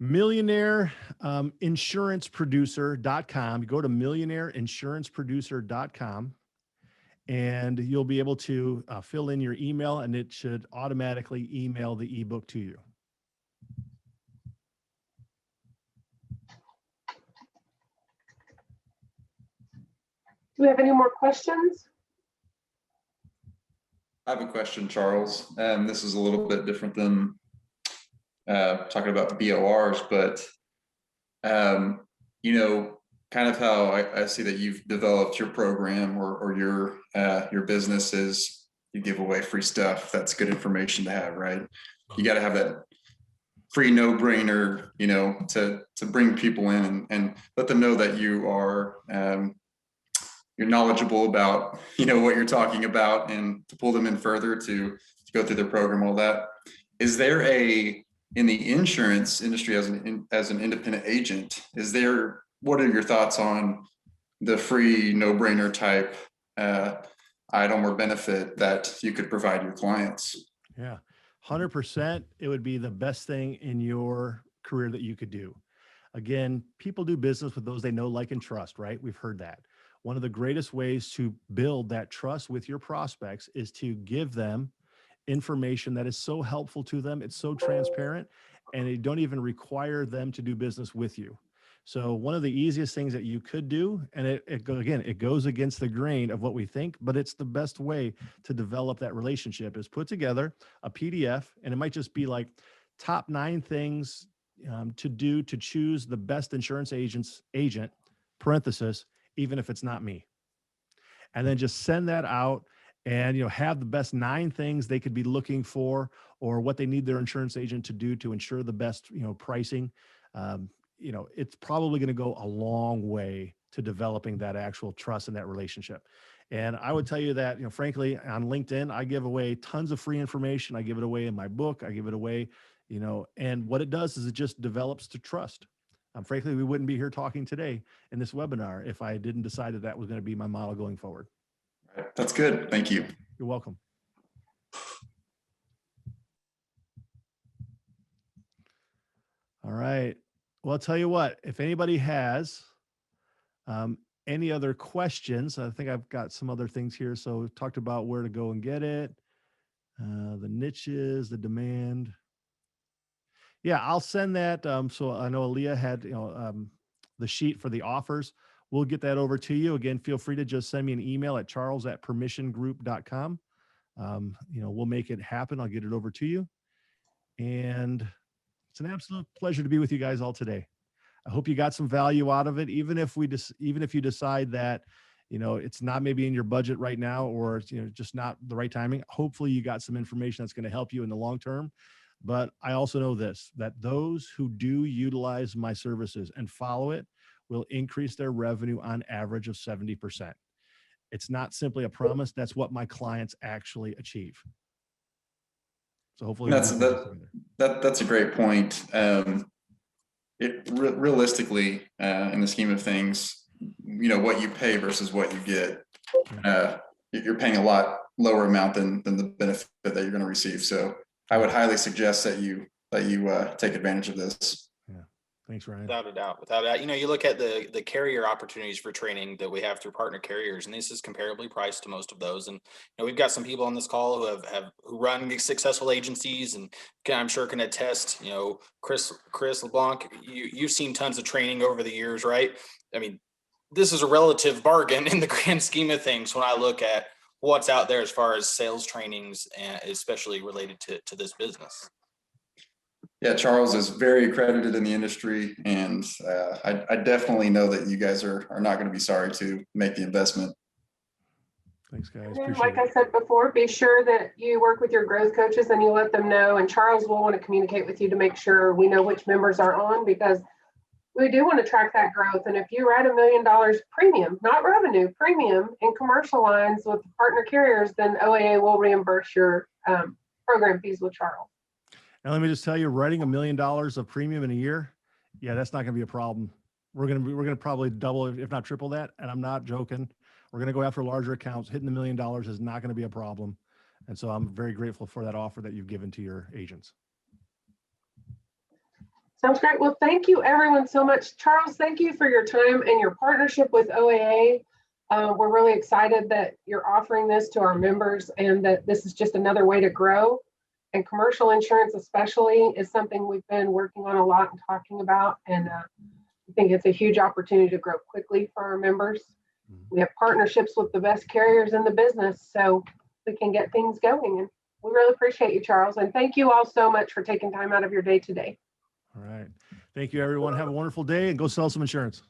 MillionaireInsuranceProducer.com. You go to MillionaireInsuranceProducer.com, and you'll be able to fill in your email, and it should automatically email the ebook to you. Do we have any more questions? I have a question, Charles. This is a little bit different than talking about BORs, but you know, kind of how I see that you've developed your program or your business is you give away free stuff. That's good information to have, right? You got to have that free no-brainer, you know, to bring people in and let them know that you are you're knowledgeable about, you know, what you're talking about, and to pull them in further to go through their program, all that. is there in the insurance industry as an independent agent, what are your thoughts on the free no-brainer type item or benefit that you could provide your clients? Yeah, 100%. It would be the best thing in your career that you could do. Again, people do business with those they know, like, and trust, right? We've heard that. One of the greatest ways to build that trust with your prospects is to give them information that is so helpful to them. It's so transparent, and they don't even require them to do business with you. So one of the easiest things that you could do, and it goes against the grain of what we think, but it's the best way to develop that relationship, is put together a PDF, and it might just be like top 9 things to do to choose the best insurance agent, parenthesis, even if it's not me. And then just send that out, and have the best 9 things they could be looking for, or what they need their insurance agent to do to ensure the best pricing. It's probably going to go a long way to developing that actual trust and that relationship. And I would tell you that, frankly, on LinkedIn, I give away tons of free information. I give it away in my book. I give it away, and what it does is it just develops to trust. Frankly, we wouldn't be here talking today in this webinar if I didn't decide that that was going to be my model going forward. That's good. Thank you. You're welcome. All right. Well, I'll tell you what, if anybody has any other questions, I think I've got some other things here. So we've talked about where to go and get it, the niches, the demand. Yeah, I'll send that. So I know Aaliyah had, the sheet for the offers. We'll get that over to you. Again, feel free to just send me an email at charles@permissiongroup.com. We'll make it happen. I'll get it over to you. And it's an absolute pleasure to be with you guys all today. I hope you got some value out of it, even if you decide that, it's not maybe in your budget right now, or it's, just not the right timing. Hopefully you got some information that's going to help you in the long term. But I also know this, that those who do utilize my services and follow it will increase their revenue on average of 70%. It's not simply a promise. That's what my clients actually achieve. So hopefully that's a great point. Realistically, in the scheme of things, what you pay versus what you get, you're paying a lot lower amount than the benefit that you're going to receive. So I would highly suggest that you take advantage of this. Yeah. Thanks, Ryan. Without a doubt. You look at the carrier opportunities for training that we have through partner carriers, and this is comparably priced to most of those. And we've got some people on this call who run successful agencies, and I'm sure can attest. Chris LeBlanc, you've seen tons of training over the years, right? I mean, this is a relative bargain in the grand scheme of things when I look at what's out there as far as sales trainings, and especially related to this business. Yeah, Charles is very accredited in the industry, and I definitely know that you guys are not going to be sorry to make the investment. Thanks, guys. And like I said before, be sure that you work with your growth coaches and you let them know, and Charles will want to communicate with you to make sure we know which members are on, because we do want to track that growth. And if you write $1 million premium, not revenue, premium in commercial lines with partner carriers, then OAA will reimburse your program fees with Charles. And let me just tell you, writing $1 million of premium in a year, yeah, that's not going to be a problem. We're going to probably double, if not triple that. And I'm not joking. We're going to go after larger accounts. Hitting $1 million is not going to be a problem. And so I'm very grateful for that offer that you've given to your agents. Sounds great. Well, thank you everyone so much. Charles, thank you for your time and your partnership with OAA. We're really excited that you're offering this to our members, and that this is just another way to grow. And commercial insurance especially is something we've been working on a lot and talking about. And I think it's a huge opportunity to grow quickly for our members. We have partnerships with the best carriers in the business, so we can get things going. And we really appreciate you, Charles. And thank you all so much for taking time out of your day today. All right. Thank you, everyone. Have a wonderful day, and go sell some insurance.